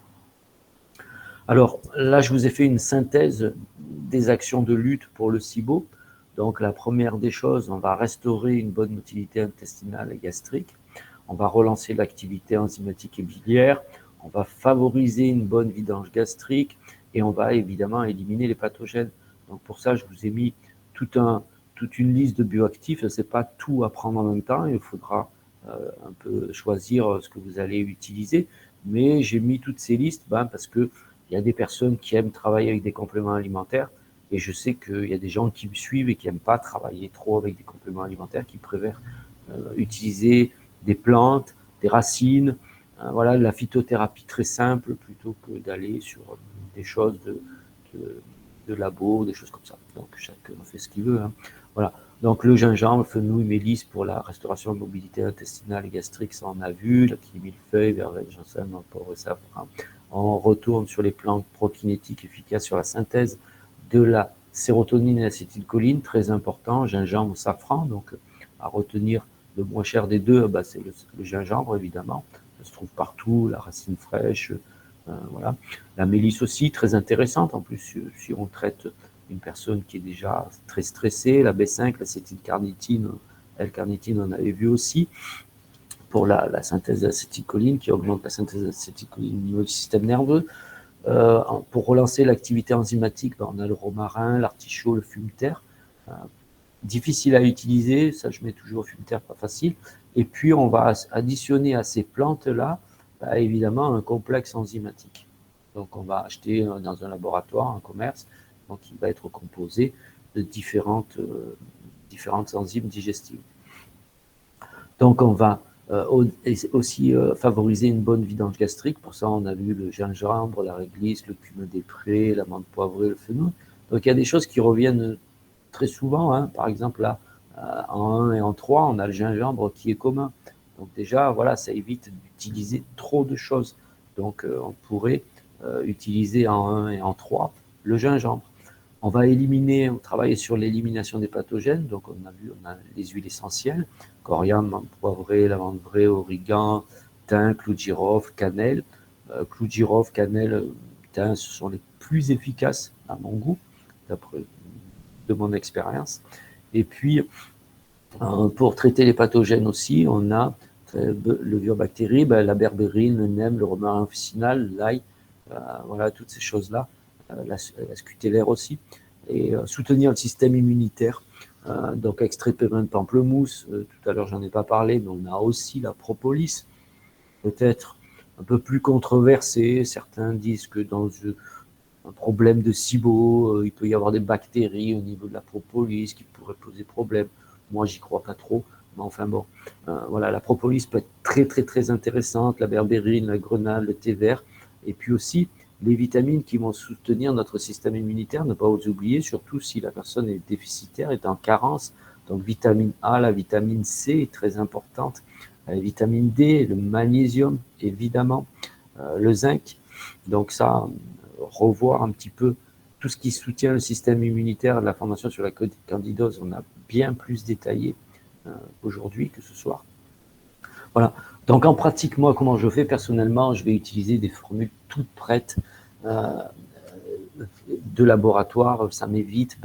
Alors là, je vous ai fait une synthèse des actions de lutte pour le SIBO. Donc la première des choses, on va restaurer une bonne motilité intestinale et gastrique, on va relancer l'activité enzymatique et biliaire, on va favoriser une bonne vidange gastrique et on va évidemment éliminer les pathogènes. Donc pour ça, je vous ai mis toute une liste de bioactifs. Ce n'est pas tout à prendre en même temps, il faudra un peu choisir ce que vous allez utiliser. Mais j'ai mis toutes ces listes parce qu'il y a des personnes qui aiment travailler avec des compléments alimentaires. Et je sais qu'il y a des gens qui me suivent et qui n'aiment pas travailler trop avec des compléments alimentaires, qui préfèrent utiliser des plantes, des racines, voilà, la phytothérapie très simple plutôt que d'aller sur des choses de labo, des choses comme ça. Donc chacun fait ce qu'il veut. Hein. Voilà. Donc le gingembre, fenouil, mélisse pour la restauration de mobilité intestinale et gastrique, ça on a vu. La millefeuille, verveine, ginseng, pauvre safran. On retourne sur les plantes prokinétiques efficaces sur la synthèse de la sérotonine et l'acétylcholine, très important, gingembre, safran, donc à retenir le moins cher des deux, c'est le gingembre évidemment, ça se trouve partout, la racine fraîche, voilà. La mélisse aussi, très intéressante, en plus si on traite une personne qui est déjà très stressée, la B5, l'acétylcarnitine, L-carnitine, on avait vu aussi, pour la synthèse d'acétylcholine, qui augmente la synthèse d'acétylcholine au niveau du système nerveux. Pour relancer l'activité enzymatique, on a le romarin, l'artichaut, le fumeterre. Difficile à utiliser, ça je mets toujours fumeterre, pas facile. Et puis on va additionner à ces plantes-là, évidemment, un complexe enzymatique. Donc on va acheter dans un laboratoire, un commerce, donc il va être composé de différentes enzymes digestives. Donc on va aussi favoriser une bonne vidange gastrique. Pour ça, on a vu le gingembre, la réglisse, le cumin des prés, la menthe poivrée, le fenouil. Donc il y a des choses qui reviennent très souvent. Hein. Par exemple, là, en 1 et en 3, on a le gingembre qui est commun. Donc déjà, voilà, ça évite d'utiliser trop de choses. Donc on pourrait utiliser en 1 et en 3 le gingembre. On va travailler sur l'élimination des pathogènes. Donc on a les huiles essentielles, coriandre, menthe poivrée, lavande vraie, origan, thym, clou de girofle, cannelle. Clou de girofle, cannelle, thym, ce sont les plus efficaces à mon goût, d'après de mon expérience. Et puis, pour traiter les pathogènes aussi, on a levure bactérie, la berbérine, le NEM, le romarin officinal, l'ail, voilà, toutes ces choses-là, la scutellaire aussi, et soutenir le système immunitaire. Donc, extrait de pépins de pamplemousse, tout à l'heure, j'en ai pas parlé, mais on a aussi la propolis, peut-être un peu plus controversée. Certains disent que dans un problème de SIBO, il peut y avoir des bactéries au niveau de la propolis qui pourraient poser problème. Moi, j'y crois pas trop, mais enfin bon, voilà, la propolis peut être très très très intéressante, la berbérine, la grenade, le thé vert, et puis aussi les vitamines qui vont soutenir notre système immunitaire, ne pas vous oublier, surtout si la personne est déficitaire, est en carence. Donc vitamine A, la vitamine C est très importante, la vitamine D, le magnésium évidemment, le zinc. Donc ça, revoir un petit peu tout ce qui soutient le système immunitaire, la formation sur la candidose, on a bien plus détaillé aujourd'hui que ce soir. Voilà. Donc en pratique, moi, comment je fais personnellement, je vais utiliser des formules toutes prêtes de laboratoire. Ça m'évite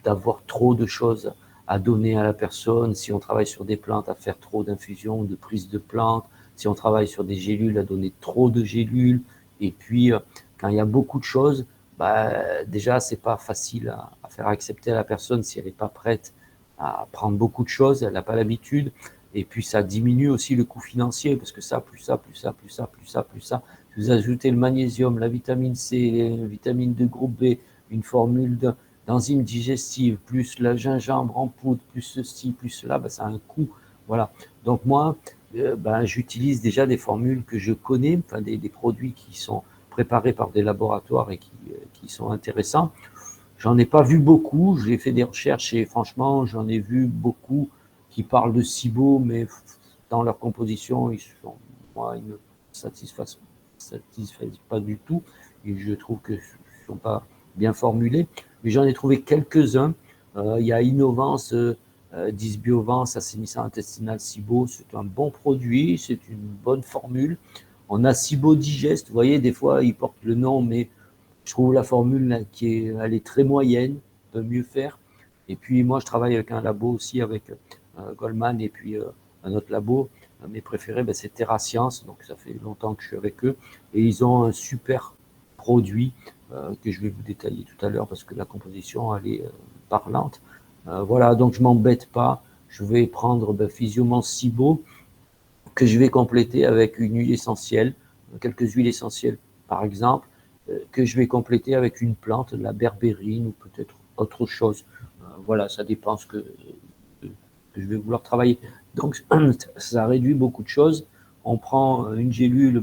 d'avoir trop de choses à donner à la personne. Si on travaille sur des plantes, à faire trop d'infusions, de prises de plantes. Si on travaille sur des gélules, à donner trop de gélules. Et puis, quand il y a beaucoup de choses, déjà, c'est pas facile à faire accepter à la personne si elle n'est pas prête à prendre beaucoup de choses, elle n'a pas l'habitude. Et puis, ça diminue aussi le coût financier, parce que ça, plus ça, plus ça, plus ça, plus ça, plus ça. Vous ajoutez le magnésium, la vitamine C, la vitamine de groupe B, une formule d'enzymes digestives, plus le gingembre en poudre, plus ceci, plus cela, ça a un coût. Voilà. Donc moi, j'utilise déjà des formules que je connais, enfin des produits qui sont préparés par des laboratoires et qui sont intéressants. J'en ai pas vu beaucoup, j'ai fait des recherches et franchement, j'en ai vu beaucoup qui parlent de SIBO, mais dans leur composition, moi, ils ne satisfaisent pas du tout, et je trouve qu'ils ne sont pas bien formulés. Mais j'en ai trouvé quelques-uns. Il y a Innovance, Dysbiovance, assainissant intestinal SIBO, c'est un bon produit, c'est une bonne formule. On a SIBO Digest, vous voyez, des fois, ils portent le nom, mais je trouve la formule là, elle est très moyenne, peut mieux faire. Et puis moi, je travaille avec un labo aussi, avec Goldman, et puis un autre labo. Mes préférés, c'est TerraScience, donc ça fait longtemps que je suis avec eux. Et ils ont un super produit que je vais vous détailler tout à l'heure parce que la composition, elle est parlante. Voilà, donc je ne m'embête pas. Je vais prendre Physioman Cibo que je vais compléter avec une huile essentielle, quelques huiles essentielles par exemple, que je vais compléter avec une plante, la berbérine ou peut-être autre chose. Voilà, ça dépend ce que je vais vouloir travailler. Donc, ça réduit beaucoup de choses. On prend une gélule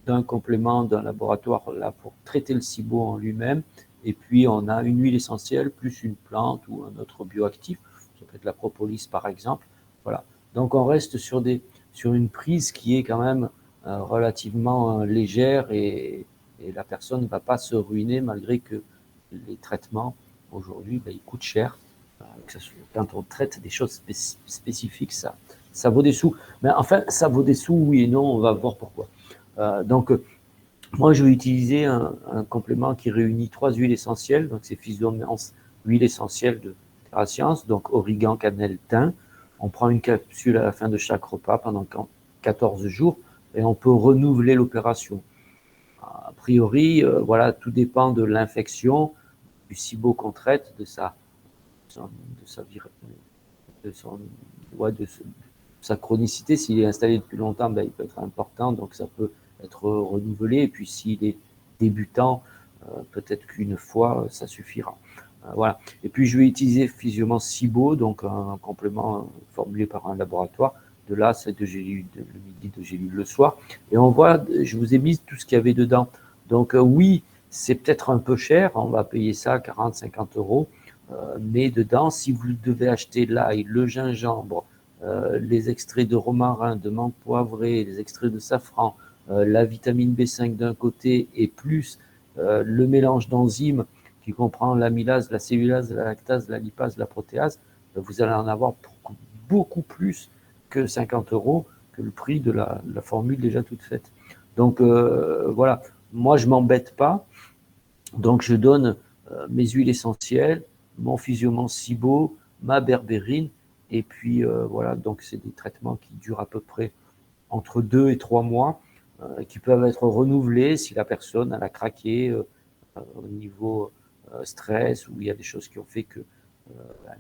d'un complément d'un laboratoire là, pour traiter le SIBO en lui-même. Et puis, on a une huile essentielle plus une plante ou un autre bioactif. Ça peut être la propolis, par exemple. Voilà. Donc, on reste sur une prise qui est quand même relativement légère et la personne ne va pas se ruiner malgré que les traitements, aujourd'hui, ils coûtent cher. Quand on traite des choses spécifiques, ça vaut des sous. Mais enfin, ça vaut des sous, oui et non, on va voir pourquoi. Donc, moi, je vais utiliser un complément qui réunit 3 huiles essentielles. Donc, c'est Physiomen's huile essentielle de TerraScience, donc origan, cannelle, thym. On prend une capsule à la fin de chaque repas pendant 14 jours et on peut renouveler l'opération. A priori, voilà, tout dépend de l'infection, du SIBO qu'on traite, de sa chronicité. S'il est installé depuis longtemps, il peut être important, donc ça peut être renouvelé. Et puis s'il est débutant, peut-être qu'une fois, ça suffira. Voilà. Et puis je vais utiliser Physioman Cibo, donc un complément formulé par un laboratoire. De là, c'est de gélule le midi, de gélule le soir. Et on voit, je vous ai mis tout ce qu'il y avait dedans. Donc oui, c'est peut-être un peu cher, on va payer ça 40-50 euros. Mais dedans, si vous devez acheter l'ail, le gingembre, les extraits de romarin, de menthe poivrée, les extraits de safran, la vitamine B5 d'un côté et plus le mélange d'enzymes qui comprend l'amylase, la cellulase, la lactase, la lipase, la protéase, vous allez en avoir beaucoup plus que 50 euros, que le prix de la formule déjà toute faite. Donc voilà, moi je ne m'embête pas, donc je donne mes huiles essentielles, mon Physioman Cibo, ma berbérine, et puis voilà, donc c'est des traitements qui durent à peu près entre 2 et 3 mois, qui peuvent être renouvelés si la personne a craqué au niveau stress, ou il y a des choses qui ont fait qu'elle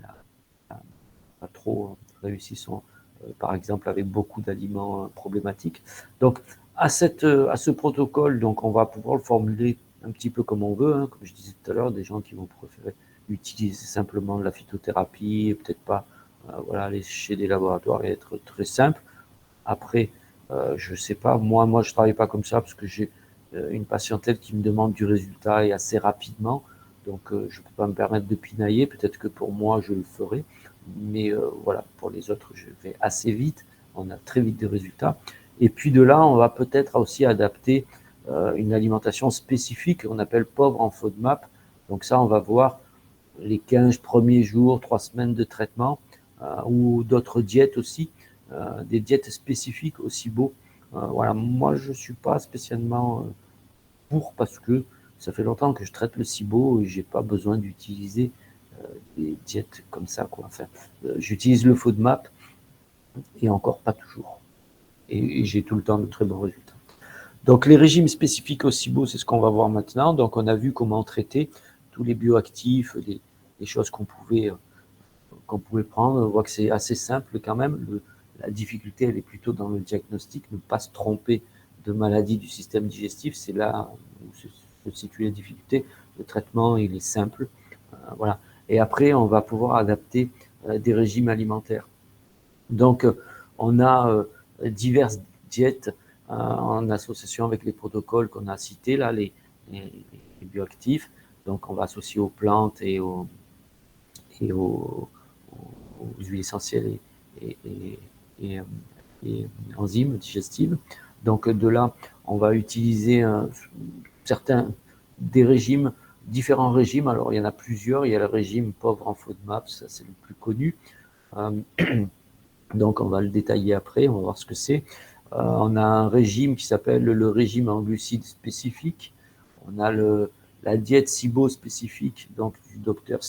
n'a pas trop réussi par exemple avec beaucoup d'aliments problématiques. Donc à ce protocole, donc on va pouvoir le formuler un petit peu comme on veut, hein, comme je disais tout à l'heure, des gens qui vont préférer utiliser simplement de la phytothérapie, peut-être pas voilà, aller chez des laboratoires et être très simple. Après, je sais pas, moi je travaille pas comme ça parce que j'ai une patientèle qui me demande du résultat et assez rapidement, donc je peux pas me permettre de pinailler. Peut-être que pour moi je le ferai, mais voilà, pour les autres je vais assez vite, on a très vite des résultats. Et puis de là, on va peut-être aussi adapter une alimentation spécifique qu'on appelle pauvre en FODMAP. Donc ça, on va voir les 15 premiers jours, 3 semaines de traitement, ou d'autres diètes aussi, des diètes spécifiques au SIBO. Voilà, moi je ne suis pas spécialement pour, parce que ça fait longtemps que je traite le SIBO et je n'ai pas besoin d'utiliser des diètes comme ça, quoi. Enfin, j'utilise le FODMAP et encore pas toujours. Et j'ai tout le temps de très bons résultats. Donc les régimes spécifiques au SIBO, c'est ce qu'on va voir maintenant. Donc on a vu comment traiter tous les bioactifs, les choses qu'on pouvait prendre. On voit que c'est assez simple quand même. La difficulté, elle est plutôt dans le diagnostic, ne pas se tromper de maladie du système digestif. C'est là où se situe la difficulté. Le traitement, il est simple. Voilà. Et après, on va pouvoir adapter des régimes alimentaires. Donc, on a diverses diètes en association avec les protocoles qu'on a cités, là, les bioactifs. Donc, on va associer aux plantes et aux huiles essentielles et enzymes digestives. Donc de là, on va utiliser certains des régimes, différents régimes. Alors il y en a plusieurs. Il y a le régime pauvre en FODMAP, ça c'est le plus connu. Donc on va le détailler après, on va voir ce que c'est. On a un régime qui s'appelle le régime en glucides spécifique. On a la diète SIBO spécifique, donc du docteur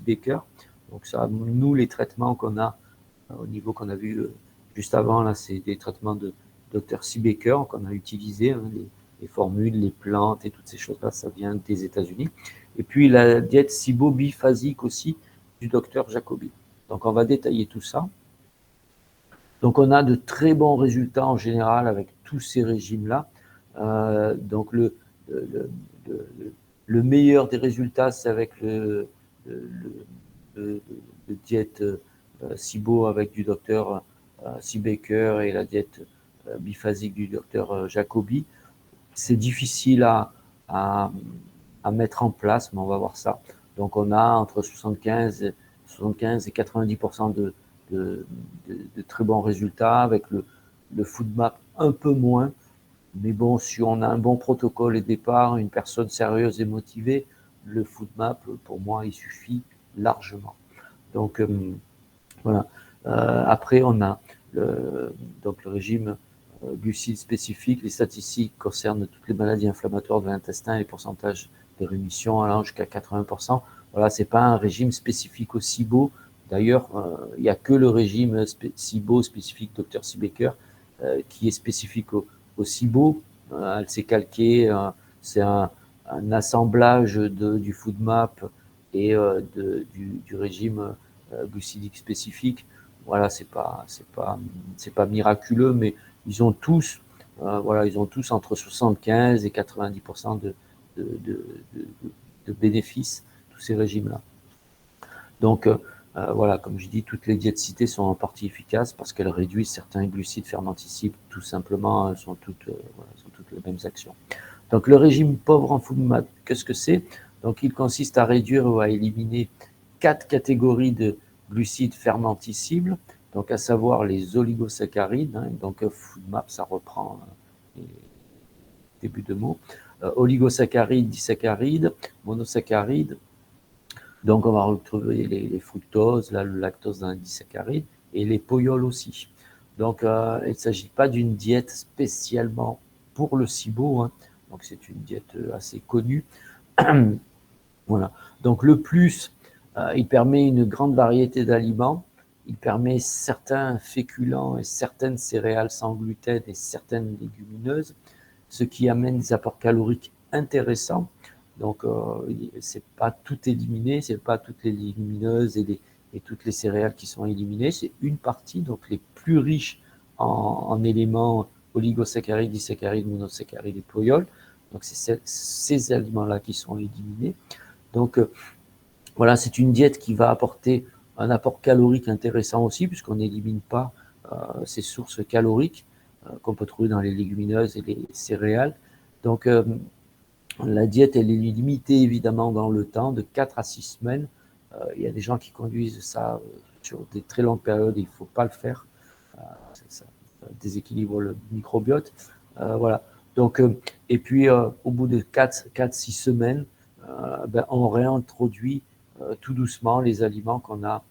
Baker. Donc ça, nous, les traitements qu'on a au niveau qu'on a vu juste avant, là, c'est des traitements de docteur Baker qu'on a utilisés, hein, les formules, les plantes et toutes ces choses-là, ça vient des États-Unis. Et puis la diète SIBO biphasique aussi du docteur Jacobi. Donc on va détailler tout ça. Donc on a de très bons résultats en général avec tous ces régimes-là. Donc le meilleur des résultats, c'est avec le diète SIBO avec du docteur Baker et la diète biphasique du docteur Jacobi. C'est difficile à mettre en place, mais on va voir ça. Donc on a entre 75 et 90% de très bons résultats, avec le FODMAP un peu moins. Mais bon, si on a un bon protocole et départ, une personne sérieuse et motivée, le FODMAP, pour moi, il suffit largement. Donc, voilà. Après, on a donc le régime glucides spécifique. Les statistiques concernent toutes les maladies inflammatoires de l'intestin et les pourcentages de rémission allant jusqu'à 80%. Voilà, c'est pas un régime spécifique au SIBO. D'ailleurs, il n'y a que le régime SIBO spécifique Dr Baker qui est spécifique au SIBO. Elle s'est calquée, c'est un assemblage du FODMAP et du régime glucidique spécifique. Voilà, c'est pas miraculeux, mais ils ont tous, voilà, ils ont tous entre 75 et 90% de bénéfices, tous ces régimes-là. Donc, voilà, comme je dis, toutes les diètes citées sont en partie efficaces parce qu'elles réduisent certains glucides fermentescibles, tout simplement, elles sont toutes les mêmes actions. Donc, le régime pauvre en FODMAP, qu'est-ce que c'est? Donc, il consiste à réduire ou à éliminer 4 catégories de glucides fermentescibles, donc à savoir les oligosaccharides, hein, donc FODMAP, ça reprend les débuts de mots, oligosaccharides, disaccharides, monosaccharides. Donc, on va retrouver les fructoses, là, le lactose dans les disaccharides, et les poyols aussi. Donc, il ne s'agit pas d'une diète spécialement pour le SIBO, hein. Donc, c'est une diète assez connue. Voilà. Donc, le plus, il permet une grande variété d'aliments. Il permet certains féculents et certaines céréales sans gluten et certaines légumineuses, ce qui amène des apports caloriques intéressants. Donc, c'est pas tout éliminé, c'est pas toutes les légumineuses et toutes les céréales qui sont éliminées, c'est une partie, donc les plus riches en éléments oligosaccharides, disaccharides, monosaccharides et poyols. Donc, c'est ces aliments-là qui sont éliminés. Donc, voilà, c'est une diète qui va apporter un apport calorique intéressant aussi, puisqu'on n'élimine pas ces sources caloriques qu'on peut trouver dans les légumineuses et les céréales. Donc, la diète, elle est limitée évidemment dans le temps, de 4 à 6 semaines. Il y a des gens qui conduisent ça sur des très longues périodes, il ne faut pas le faire. Ça déséquilibre le microbiote. Voilà. Donc, et puis, au bout de 4-6 semaines, on réintroduit tout doucement les aliments qu'on a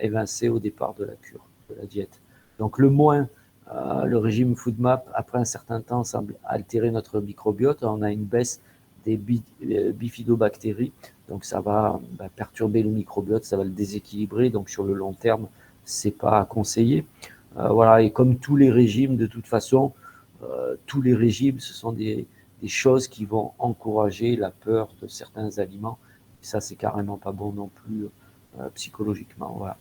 évincés au départ de la cure, de la diète. Donc, le régime FoodMap, après un certain temps, semble altérer notre microbiote. On a une baisse des bifidobactéries, donc ça va perturber le microbiote, ça va le déséquilibrer. Donc, sur le long terme, c'est pas conseillé. Voilà, et comme tous les régimes, de toute façon, tous les régimes, ce sont des choses qui vont encourager la peur de certains aliments. Et ça, c'est carrément pas bon non plus psychologiquement. Voilà.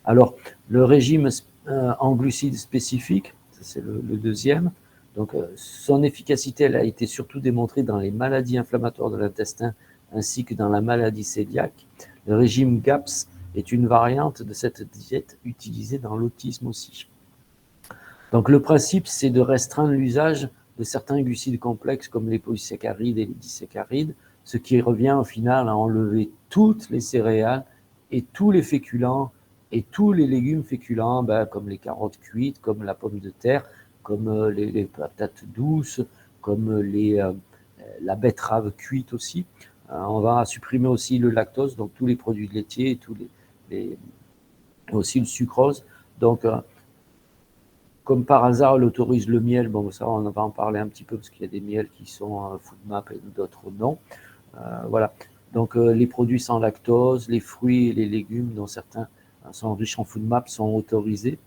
Alors, le régime en glucides spécifiques, c'est le deuxième. Donc, son efficacité, elle a été surtout démontrée dans les maladies inflammatoires de l'intestin ainsi que dans la maladie cœliaque. Le régime GAPS est une variante de cette diète utilisée dans l'autisme aussi. Donc, le principe, c'est de restreindre l'usage de certains glucides complexes comme les polysaccharides et les disaccharides, ce qui revient au final à enlever toutes les céréales et tous les féculents et tous les légumes féculents, comme les carottes cuites, comme la pomme de terre, comme les patates douces, comme la betterave cuite aussi. On va supprimer aussi le lactose, donc tous les produits laitiers, aussi le sucrose. Donc, comme par hasard, elle autorise le miel. Bon, ça, on va en parler un petit peu parce qu'il y a des miels qui sont FoodMap et d'autres non. Voilà. Donc, les produits sans lactose, les fruits et les légumes, dont certains sont riches en FoodMap, sont autorisés.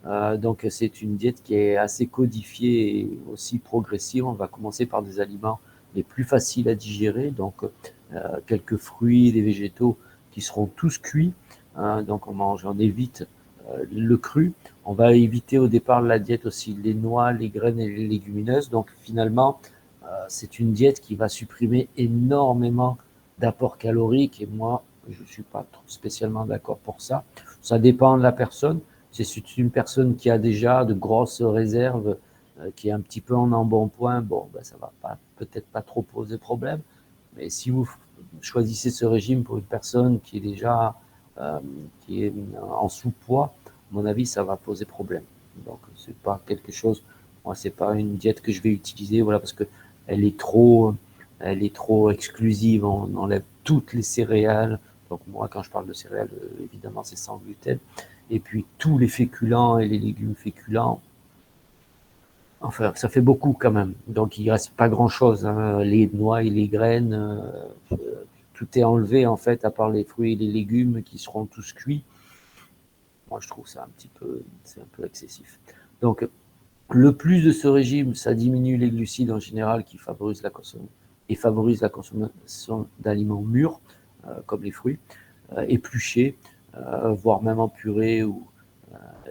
Donc, c'est une diète qui est assez codifiée et aussi progressive. On va commencer par des aliments les plus faciles à digérer. Donc, quelques fruits, des végétaux qui seront tous cuits. Donc, on évite le cru. On va éviter au départ de la diète aussi les noix, les graines et les légumineuses. Donc, finalement, c'est une diète qui va supprimer énormément d'apports caloriques. Et moi, je ne suis pas spécialement d'accord pour ça. Ça dépend de la personne. Si c'est une personne qui a déjà de grosses réserves, qui est un petit peu en embonpoint, bon, ça ne va peut-être pas trop poser problème. Mais si vous choisissez ce régime pour une personne qui est déjà qui est en sous-poids, à mon avis, ça va poser problème. Donc, c'est pas quelque chose, moi, c'est pas une diète que je vais utiliser, voilà, parce que elle est trop exclusive. On enlève toutes les céréales. Donc, moi, quand je parle de céréales, évidemment, c'est sans gluten. Et puis, tous les féculents et les légumes féculents, enfin, ça fait beaucoup quand même. Donc, il ne reste pas grand-chose. Hein. Les noix et les graines, tout est enlevé, en fait, à part les fruits et les légumes qui seront tous cuits. Moi, je trouve ça c'est un peu excessif. Donc, le plus de ce régime, ça diminue les glucides en général qui favorisent la consommation d'aliments mûrs, comme les fruits, épluchés, voire même en purée, ou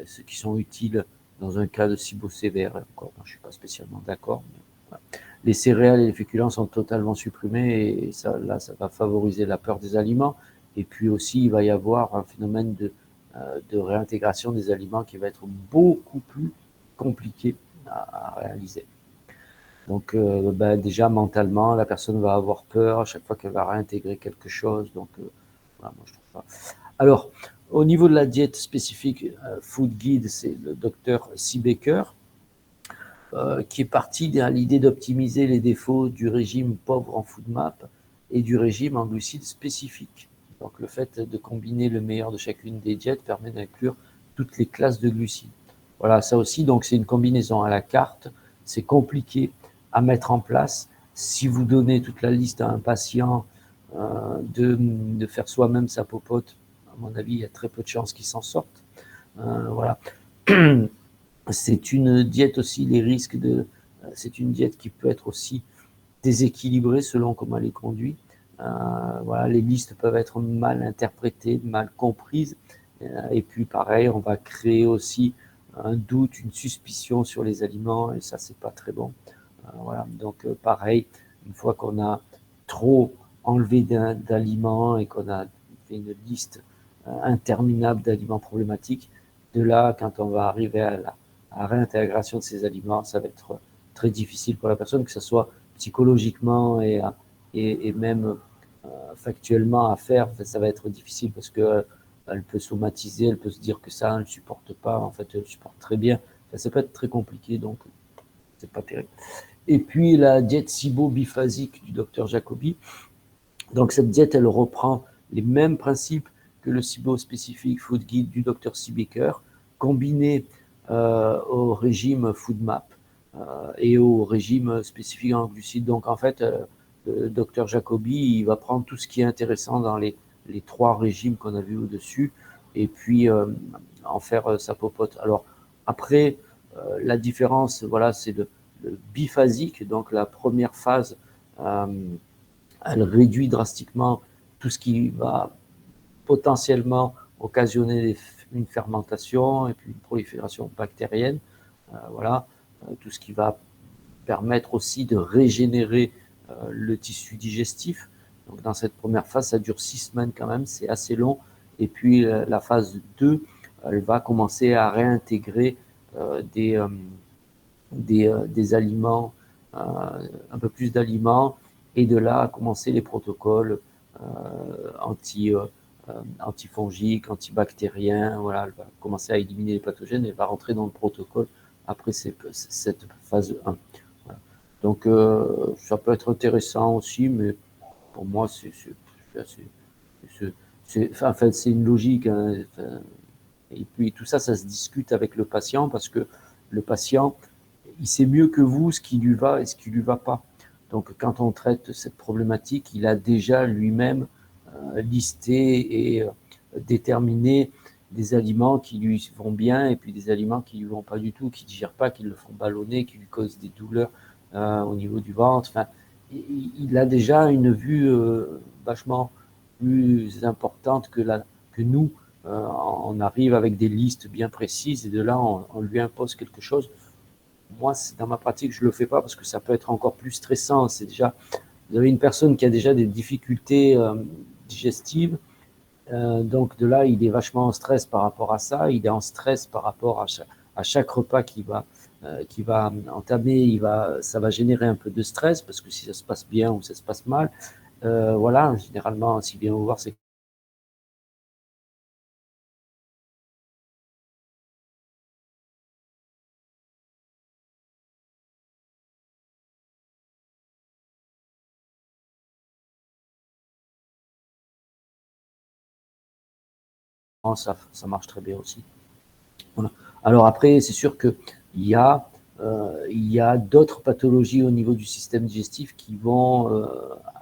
ceux qui sont utiles dans un cas de SIBO sévère. Encore, je ne suis pas spécialement d'accord. Voilà. Les céréales et les féculents sont totalement supprimés et ça va favoriser la peur des aliments. Et puis aussi, il va y avoir un phénomène de réintégration des aliments qui va être beaucoup plus compliqué à réaliser. Donc, déjà mentalement, la personne va avoir peur à chaque fois qu'elle va réintégrer quelque chose. Donc, voilà, moi je trouve pas. Alors, au niveau de la diète spécifique, Food Guide, c'est le docteur C. Baker, qui est parti à l'idée d'optimiser les défauts du régime pauvre en FoodMap et du régime en glucides spécifiques. Donc, le fait de combiner le meilleur de chacune des diètes permet d'inclure toutes les classes de glucides. Voilà, ça aussi, donc c'est une combinaison à la carte. C'est compliqué à mettre en place. Si vous donnez toute la liste à un patient, de faire soi-même sa popote, à mon avis, il y a très peu de chances qu'il s'en sorte. Voilà. C'est une diète aussi, c'est une diète qui peut être aussi déséquilibrée selon comment elle est conduite. Voilà, les listes peuvent être mal interprétées, mal comprises. Et puis pareil, on va créer aussi un doute, une suspicion sur les aliments, et ça, c'est pas très bon. Voilà. Donc, pareil, une fois qu'on a trop enlevé d'aliments et qu'on a fait une liste interminable d'aliments problématiques, de là, quand on va arriver à la réintégration de ces aliments, ça va être très difficile pour la personne, que ce soit psychologiquement et même factuellement à faire. Ça va être difficile parce que elle peut somatiser, elle peut se dire que ça, elle ne supporte pas. En fait, elle supporte très bien. Ça peut être très compliqué, donc c'est pas terrible. Et puis la diète SIBO biphasique du docteur Jacobi. Donc cette diète, elle reprend les mêmes principes que le SIBO Specific Food Guide du docteur Seebecker, combiné au régime FoodMap et au régime spécifique en glucides. Donc en fait, le docteur Jacobi, il va prendre tout ce qui est intéressant dans les 3 régimes qu'on a vus au-dessus et puis en faire sa popote. Alors après, la différence, voilà, c'est le biphasique, donc la première phase, elle réduit drastiquement tout ce qui va potentiellement occasionner une fermentation et puis une prolifération bactérienne. Voilà, tout ce qui va permettre aussi de régénérer le tissu digestif. Donc dans cette première phase, ça dure 6 semaines quand même, c'est assez long. Et puis la phase 2, elle va commencer à réintégrer des aliments, un peu plus d'aliments, et de là à commencer les protocoles antifongiques, antibactériens. Voilà, elle va commencer à éliminer les pathogènes et va rentrer dans le protocole après cette phase 1. Voilà. Donc ça peut être intéressant aussi, mais pour moi c'est une logique. Hein. Et puis tout ça, ça se discute avec le patient parce que le patient, il sait mieux que vous ce qui lui va et ce qui lui va pas. Donc, quand on traite cette problématique, il a déjà lui-même listé et déterminé des aliments qui lui vont bien et puis des aliments qui lui vont pas du tout, qui ne digèrent pas, qui le font ballonner, qui lui causent des douleurs au niveau du ventre. Enfin, il a déjà une vue vachement plus importante que nous. On arrive avec des listes bien précises et de là, on lui impose quelque chose. Moi, dans ma pratique, je ne le fais pas parce que ça peut être encore plus stressant. C'est déjà, vous avez une personne qui a déjà des difficultés digestives, donc de là, il est vachement en stress par rapport à ça. Il est en stress par rapport à chaque repas qu'il va entamer. Ça va générer un peu de stress parce que si ça se passe bien ou ça se passe mal, voilà, généralement, s'il vient vous voir, c'est ça marche très bien aussi. Voilà. Alors après, c'est sûr qu'il y a, d'autres pathologies au niveau du système digestif qui vont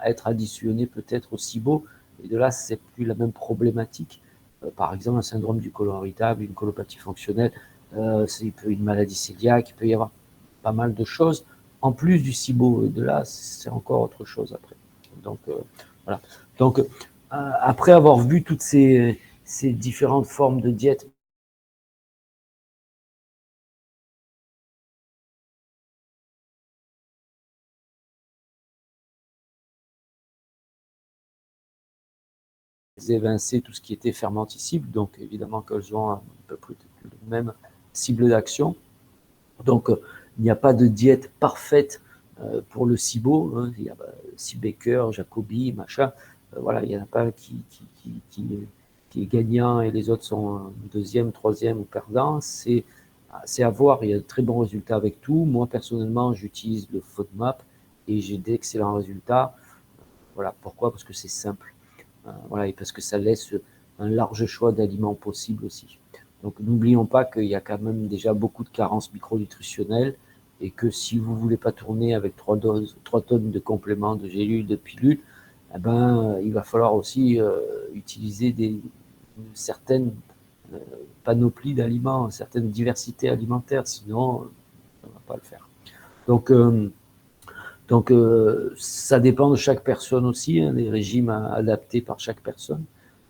être additionnées peut-être au SIBO. Et de là, c'est plus la même problématique. Par exemple, un syndrome du côlon irritable, une colopathie fonctionnelle, une maladie cœliaque, il peut y avoir pas mal de choses. En plus du SIBO, et de là, c'est encore autre chose après. Donc, voilà. Donc, après avoir vu toutes ces différentes formes de diète, évincer tout ce qui était fermenticible, donc évidemment qu'elles ont un peu plus le même cible d'action. Donc il n'y a pas de diète parfaite pour le SIBO. Hein. Il y a Seebecker, Jacobi, machin. Voilà, il n'y en a pas un qui est gagnant et les autres sont deuxième, troisième ou perdant. C'est à voir. Il y a de très bons résultats avec tout. Moi, personnellement, j'utilise le FODMAP et j'ai d'excellents résultats. Voilà, pourquoi? Parce que c'est simple. Voilà, et parce que ça laisse un large choix d'aliments possibles aussi. Donc n'oublions pas qu'il y a quand même déjà beaucoup de carences micronutritionnelles et que si vous ne voulez pas tourner avec 3 tonnes de compléments, de gélules, de pilules, eh ben, il va falloir aussi utiliser une certaine panoplie d'aliments, une certaine diversité alimentaire, sinon ça ne va pas le faire. Donc, ça dépend de chaque personne aussi, hein, les régimes adaptés par chaque personne.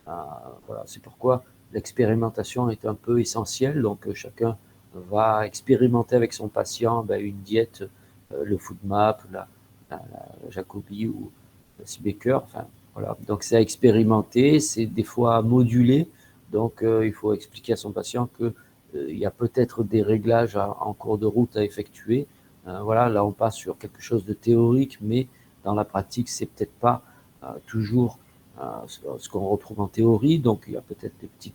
Voilà, c'est pourquoi l'expérimentation est un peu essentielle. Donc, chacun va expérimenter avec son patient une diète le FoodMap, la Jacobi ou la Siebecker. Enfin, voilà. Donc c'est à expérimenter, c'est des fois à moduler. Donc il faut expliquer à son patient que il y a peut-être des réglages en cours de route à effectuer. Voilà, là on passe sur quelque chose de théorique, mais dans la pratique, c'est peut-être pas toujours ce qu'on retrouve en théorie. Donc il y a peut-être des petits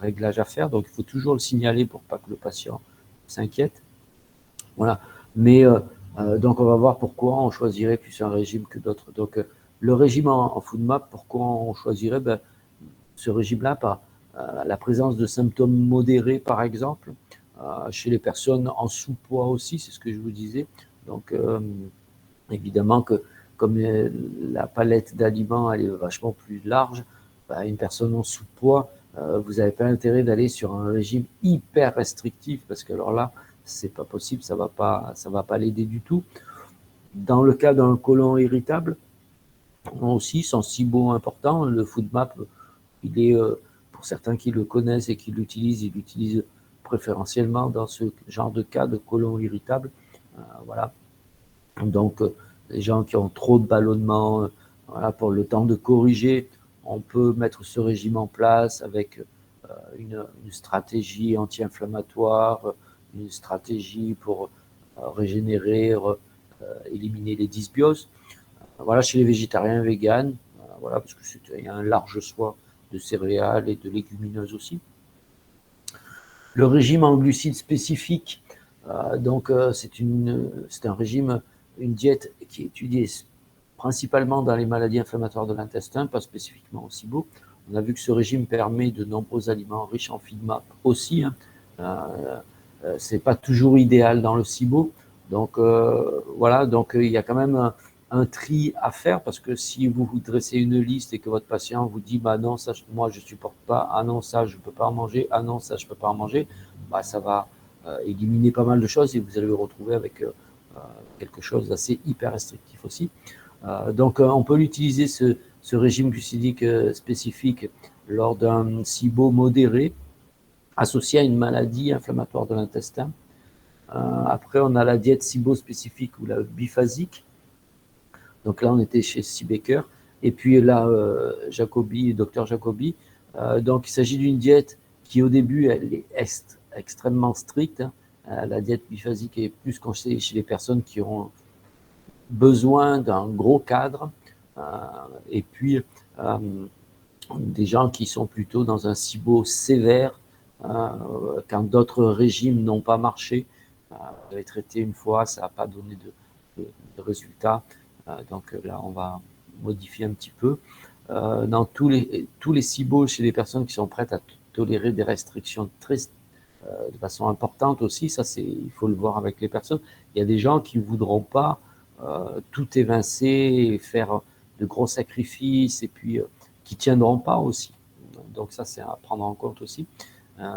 réglages à faire. Donc il faut toujours le signaler pour pas que le patient s'inquiète. Voilà. Mais donc on va voir pourquoi on choisirait plus un régime que d'autres. Donc le régime en FoodMap, pourquoi on choisirait ce régime-là par la présence de symptômes modérés, par exemple, chez les personnes en sous-poids aussi, c'est ce que je vous disais. Donc, évidemment que comme la palette d'aliments elle est vachement plus large, une personne en sous-poids, vous n'avez pas intérêt d'aller sur un régime hyper restrictif parce que alors là, c'est pas possible, ça va pas l'aider du tout. Dans le cas d'un côlon irritable, aussi, son SIBO important, le FoodMap, il est, pour certains qui le connaissent et qui l'utilisent, il l'utilise préférentiellement dans ce genre de cas de côlon irritable. Voilà. Donc, les gens qui ont trop de ballonnement, voilà, pour le temps de corriger, on peut mettre ce régime en place avec une stratégie anti-inflammatoire, une stratégie pour régénérer, éliminer les dysbioses. Voilà, chez les végétariens, véganes, voilà, parce qu'il y a un large choix de céréales et de légumineuses aussi. Le régime en glucides spécifiques, donc c'est un régime, une diète qui est étudiée principalement dans les maladies inflammatoires de l'intestin, pas spécifiquement au SIBO. On a vu que ce régime permet de nombreux aliments riches en FIDMAP aussi. C'est pas toujours idéal dans le SIBO. Donc voilà, donc il y a quand même un tri à faire parce que si vous vous dressez une liste et que votre patient vous dit bah non ça moi je supporte pas, ah non ça je peux pas en manger, ah non ça je peux pas en manger, bah ça va éliminer pas mal de choses et vous allez vous retrouver avec quelque chose d'assez hyper restrictif aussi. Donc on peut l'utiliser ce régime glucidique spécifique lors d'un SIBO modéré associé à une maladie inflammatoire de l'intestin. Après, on a la diète SIBO spécifique ou la biphasique. Donc là, on était chez Siebecker. Et puis là, Jacobi, docteur Jacobi. Donc il s'agit d'une diète qui au début, elle est extrêmement stricte. La diète biphasique est plus conseillée chez les personnes qui ont besoin d'un gros cadre. Et puis, des gens qui sont plutôt dans un SIBO sévère, quand d'autres régimes n'ont pas marché. Vous avez traité une fois, ça n'a pas donné de résultat. Donc là, on va modifier un petit peu. Dans tous les SIBO chez les personnes qui sont prêtes à tolérer des restrictions de façon importante aussi, ça il faut le voir avec les personnes. Il y a des gens qui ne voudront pas tout évincer et faire de gros sacrifices et puis qui ne tiendront pas aussi. Donc ça, c'est à prendre en compte aussi.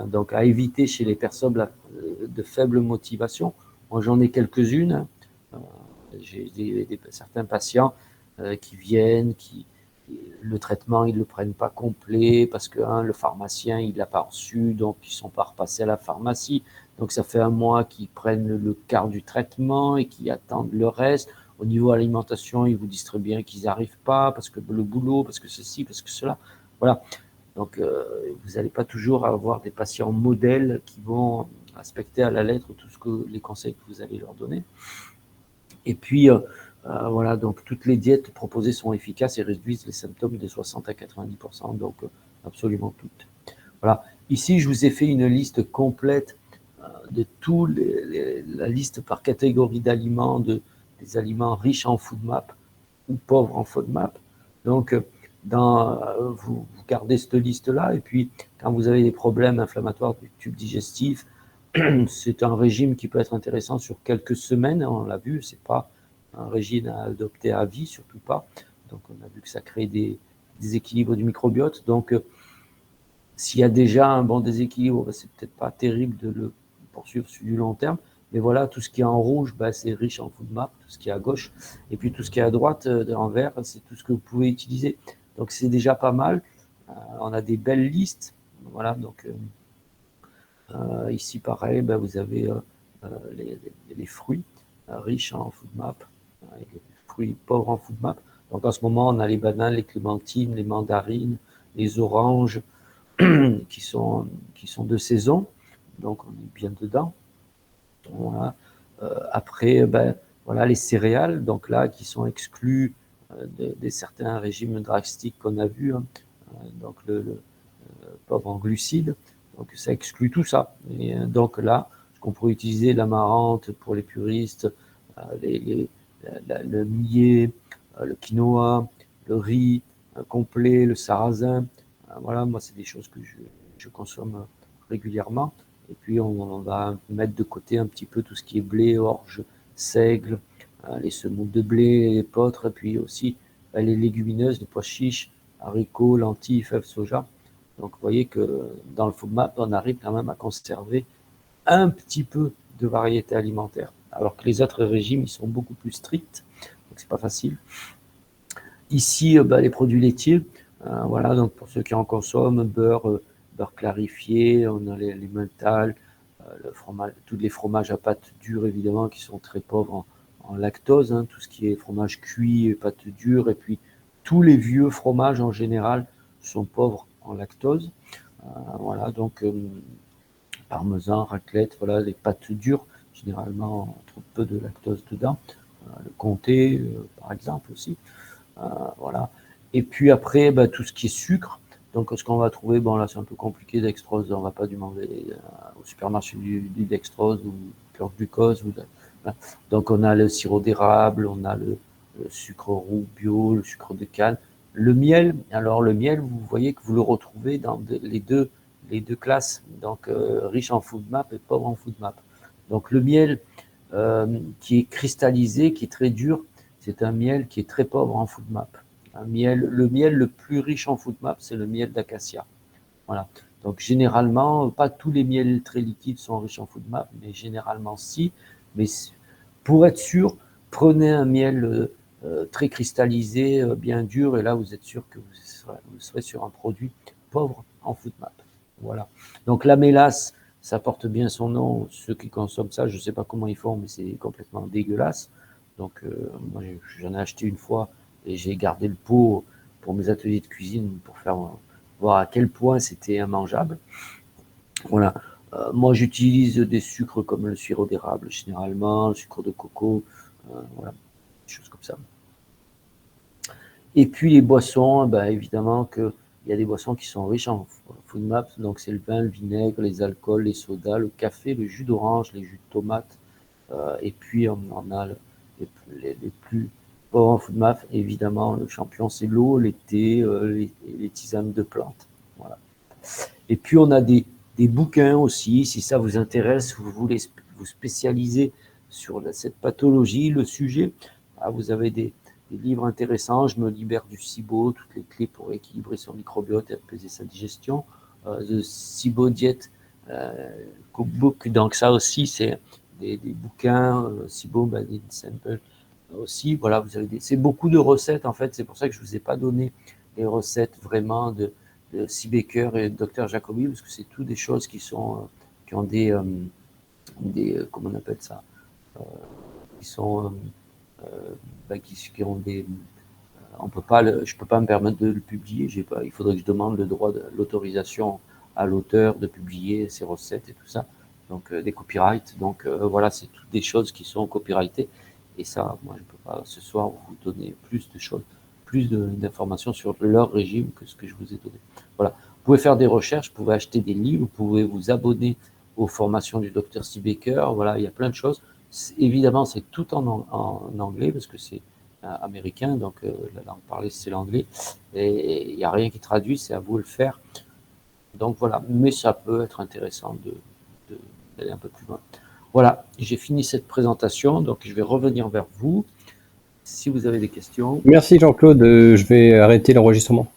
Donc à éviter chez les personnes de faible motivation. Moi, j'en ai quelques-unes. J'ai certains patients qui viennent, le traitement, ils ne le prennent pas complet parce que le pharmacien, il ne l'a pas reçu, donc ils ne sont pas repassés à la pharmacie. Donc ça fait un mois qu'ils prennent le quart du traitement et qu'ils attendent le reste. Au niveau alimentation, ils vous disent très bien qu'ils n'arrivent pas parce que le boulot, parce que ceci, parce que cela. Voilà. Donc vous n'allez pas toujours avoir des patients modèles qui vont respecter à la lettre les conseils que vous allez leur donner. Et puis, voilà, donc toutes les diètes proposées sont efficaces et réduisent les symptômes de 60 à 90%, donc absolument toutes. Voilà. Ici, je vous ai fait une liste complète de la liste par catégorie d'aliments, des aliments riches en FoodMap ou pauvres en FoodMap. Donc, vous gardez cette liste-là, et puis quand vous avez des problèmes inflammatoires du tube digestif, c'est un régime qui peut être intéressant sur quelques semaines, on l'a vu, c'est pas un régime à adopter à vie, surtout pas. Donc on a vu que ça crée des déséquilibres du microbiote. Donc s'il y a déjà un bon déséquilibre, c'est peut-être pas terrible de le poursuivre sur du long terme. Mais voilà, tout ce qui est en rouge, c'est riche en FoodMap, tout ce qui est à gauche. Et puis tout ce qui est à droite, en vert, c'est tout ce que vous pouvez utiliser. Donc c'est déjà pas mal. On a des belles listes. Voilà, donc ici pareil, vous avez les fruits. riche en FoodMap, et les fruits pauvres en FoodMap. Donc en ce moment, on a les bananes, les clémentines, les mandarines, les oranges qui sont de saison. Donc on est bien dedans. Voilà. Après, voilà, les céréales, donc là, qui sont exclus de certains régimes drastiques qu'on a vus, hein. Donc le pauvre en glucides, donc ça exclut tout ça. Et donc là, qu'on pourrait utiliser l'amarante pour les puristes, le millet, le quinoa, le riz complet, le sarrasin. Voilà, moi, c'est des choses que je consomme régulièrement. Et puis, on va mettre de côté un petit peu tout ce qui est blé, orge, seigle, les semoule de blé, les potres, et puis aussi les légumineuses, les pois chiches, haricots, lentilles, fèves, soja. Donc, vous voyez que dans le FODMAP, on arrive quand même à conserver un petit peu de variété alimentaire, alors que les autres régimes, ils sont beaucoup plus stricts, donc c'est pas facile. Ici, les produits laitiers, voilà, donc pour ceux qui en consomment, beurre clarifié, on a les mentales, le fromage, tous les fromages à pâte dure, évidemment, qui sont très pauvres en lactose, hein, tout ce qui est fromage cuit, pâte dure, et puis tous les vieux fromages en général sont pauvres en lactose. Voilà, donc parmesan, raclette, voilà, les pâtes dures, généralement on trouve peu de lactose dedans. Le comté, par exemple aussi. Voilà. Et puis après, tout ce qui est sucre. Donc ce qu'on va trouver, bon là c'est un peu compliqué, dextrose, on ne va pas demander au supermarché du dextrose ou pure glucose. Voilà. Donc on a le sirop d'érable, on a le sucre roux bio, le sucre de canne. Le miel, alors le miel, vous voyez que vous le retrouvez dans les deux classes, donc riche en FoodMap et pauvre en FoodMap. Donc le miel qui est cristallisé, qui est très dur, c'est un miel qui est très pauvre en FoodMap. Le miel le plus riche en FoodMap, c'est le miel d'acacia. Voilà. Donc généralement, pas tous les miels très liquides sont riches en FoodMap, mais généralement si. Mais pour être sûr, prenez un miel très cristallisé, bien dur, et là vous êtes sûr que vous serez sur un produit pauvre en FoodMap. Voilà. Donc la mélasse, ça porte bien son nom. Ceux qui consomment ça, je ne sais pas comment ils font, mais c'est complètement dégueulasse. Donc moi j'en ai acheté une fois et j'ai gardé le pot pour mes ateliers de cuisine pour faire voir à quel point c'était immangeable. Voilà. Moi j'utilise des sucres comme le sirop d'érable généralement, le sucre de coco, voilà, des choses comme ça. Et puis les boissons, évidemment qu'il y a des boissons qui sont riches en FoodMap, donc c'est le vin, le vinaigre, les alcools, les sodas, le café, le jus d'orange, les jus de tomate, et puis on a les plus pauvres en FoodMap, évidemment le champion c'est l'eau, les thés, les tisanes de plantes. Voilà. Et puis on a des bouquins aussi, si ça vous intéresse, vous voulez vous spécialiser sur cette pathologie, le sujet, vous avez des livres intéressants. Je me libère du SIBO, toutes les clés pour équilibrer son microbiote et apaiser sa digestion. The SIBO Diet Cookbook, donc ça aussi c'est des bouquins, SIBO Simple aussi. Voilà, vous avez c'est beaucoup de recettes en fait, c'est pour ça que je ne vous ai pas donné les recettes vraiment de Seebecker et Dr Jacobi, parce que c'est tout des choses qui ont des comment on appelle ça, qui sont qui ont des, je peux pas me permettre de le publier. Il faudrait que je demande le droit de l'autorisation à l'auteur de publier ses recettes et tout ça. Donc des copyrights. Donc voilà, c'est toutes des choses qui sont copyrightées. Et ça, moi, je peux pas ce soir vous donner plus de choses, plus d'informations sur leur régime que ce que je vous ai donné. Voilà. Vous pouvez faire des recherches, vous pouvez acheter des livres, vous pouvez vous abonner aux formations du Dr Seebecker. Voilà, il y a plein de choses. Évidemment, c'est tout en anglais parce que c'est américain, donc la langue parlée, c'est l'anglais. Et il n'y a rien qui traduit, c'est à vous de le faire. Donc voilà, mais ça peut être intéressant d'aller un peu plus loin. Voilà, j'ai fini cette présentation, donc je vais revenir vers vous si vous avez des questions. Merci Jean-Claude, je vais arrêter l'enregistrement.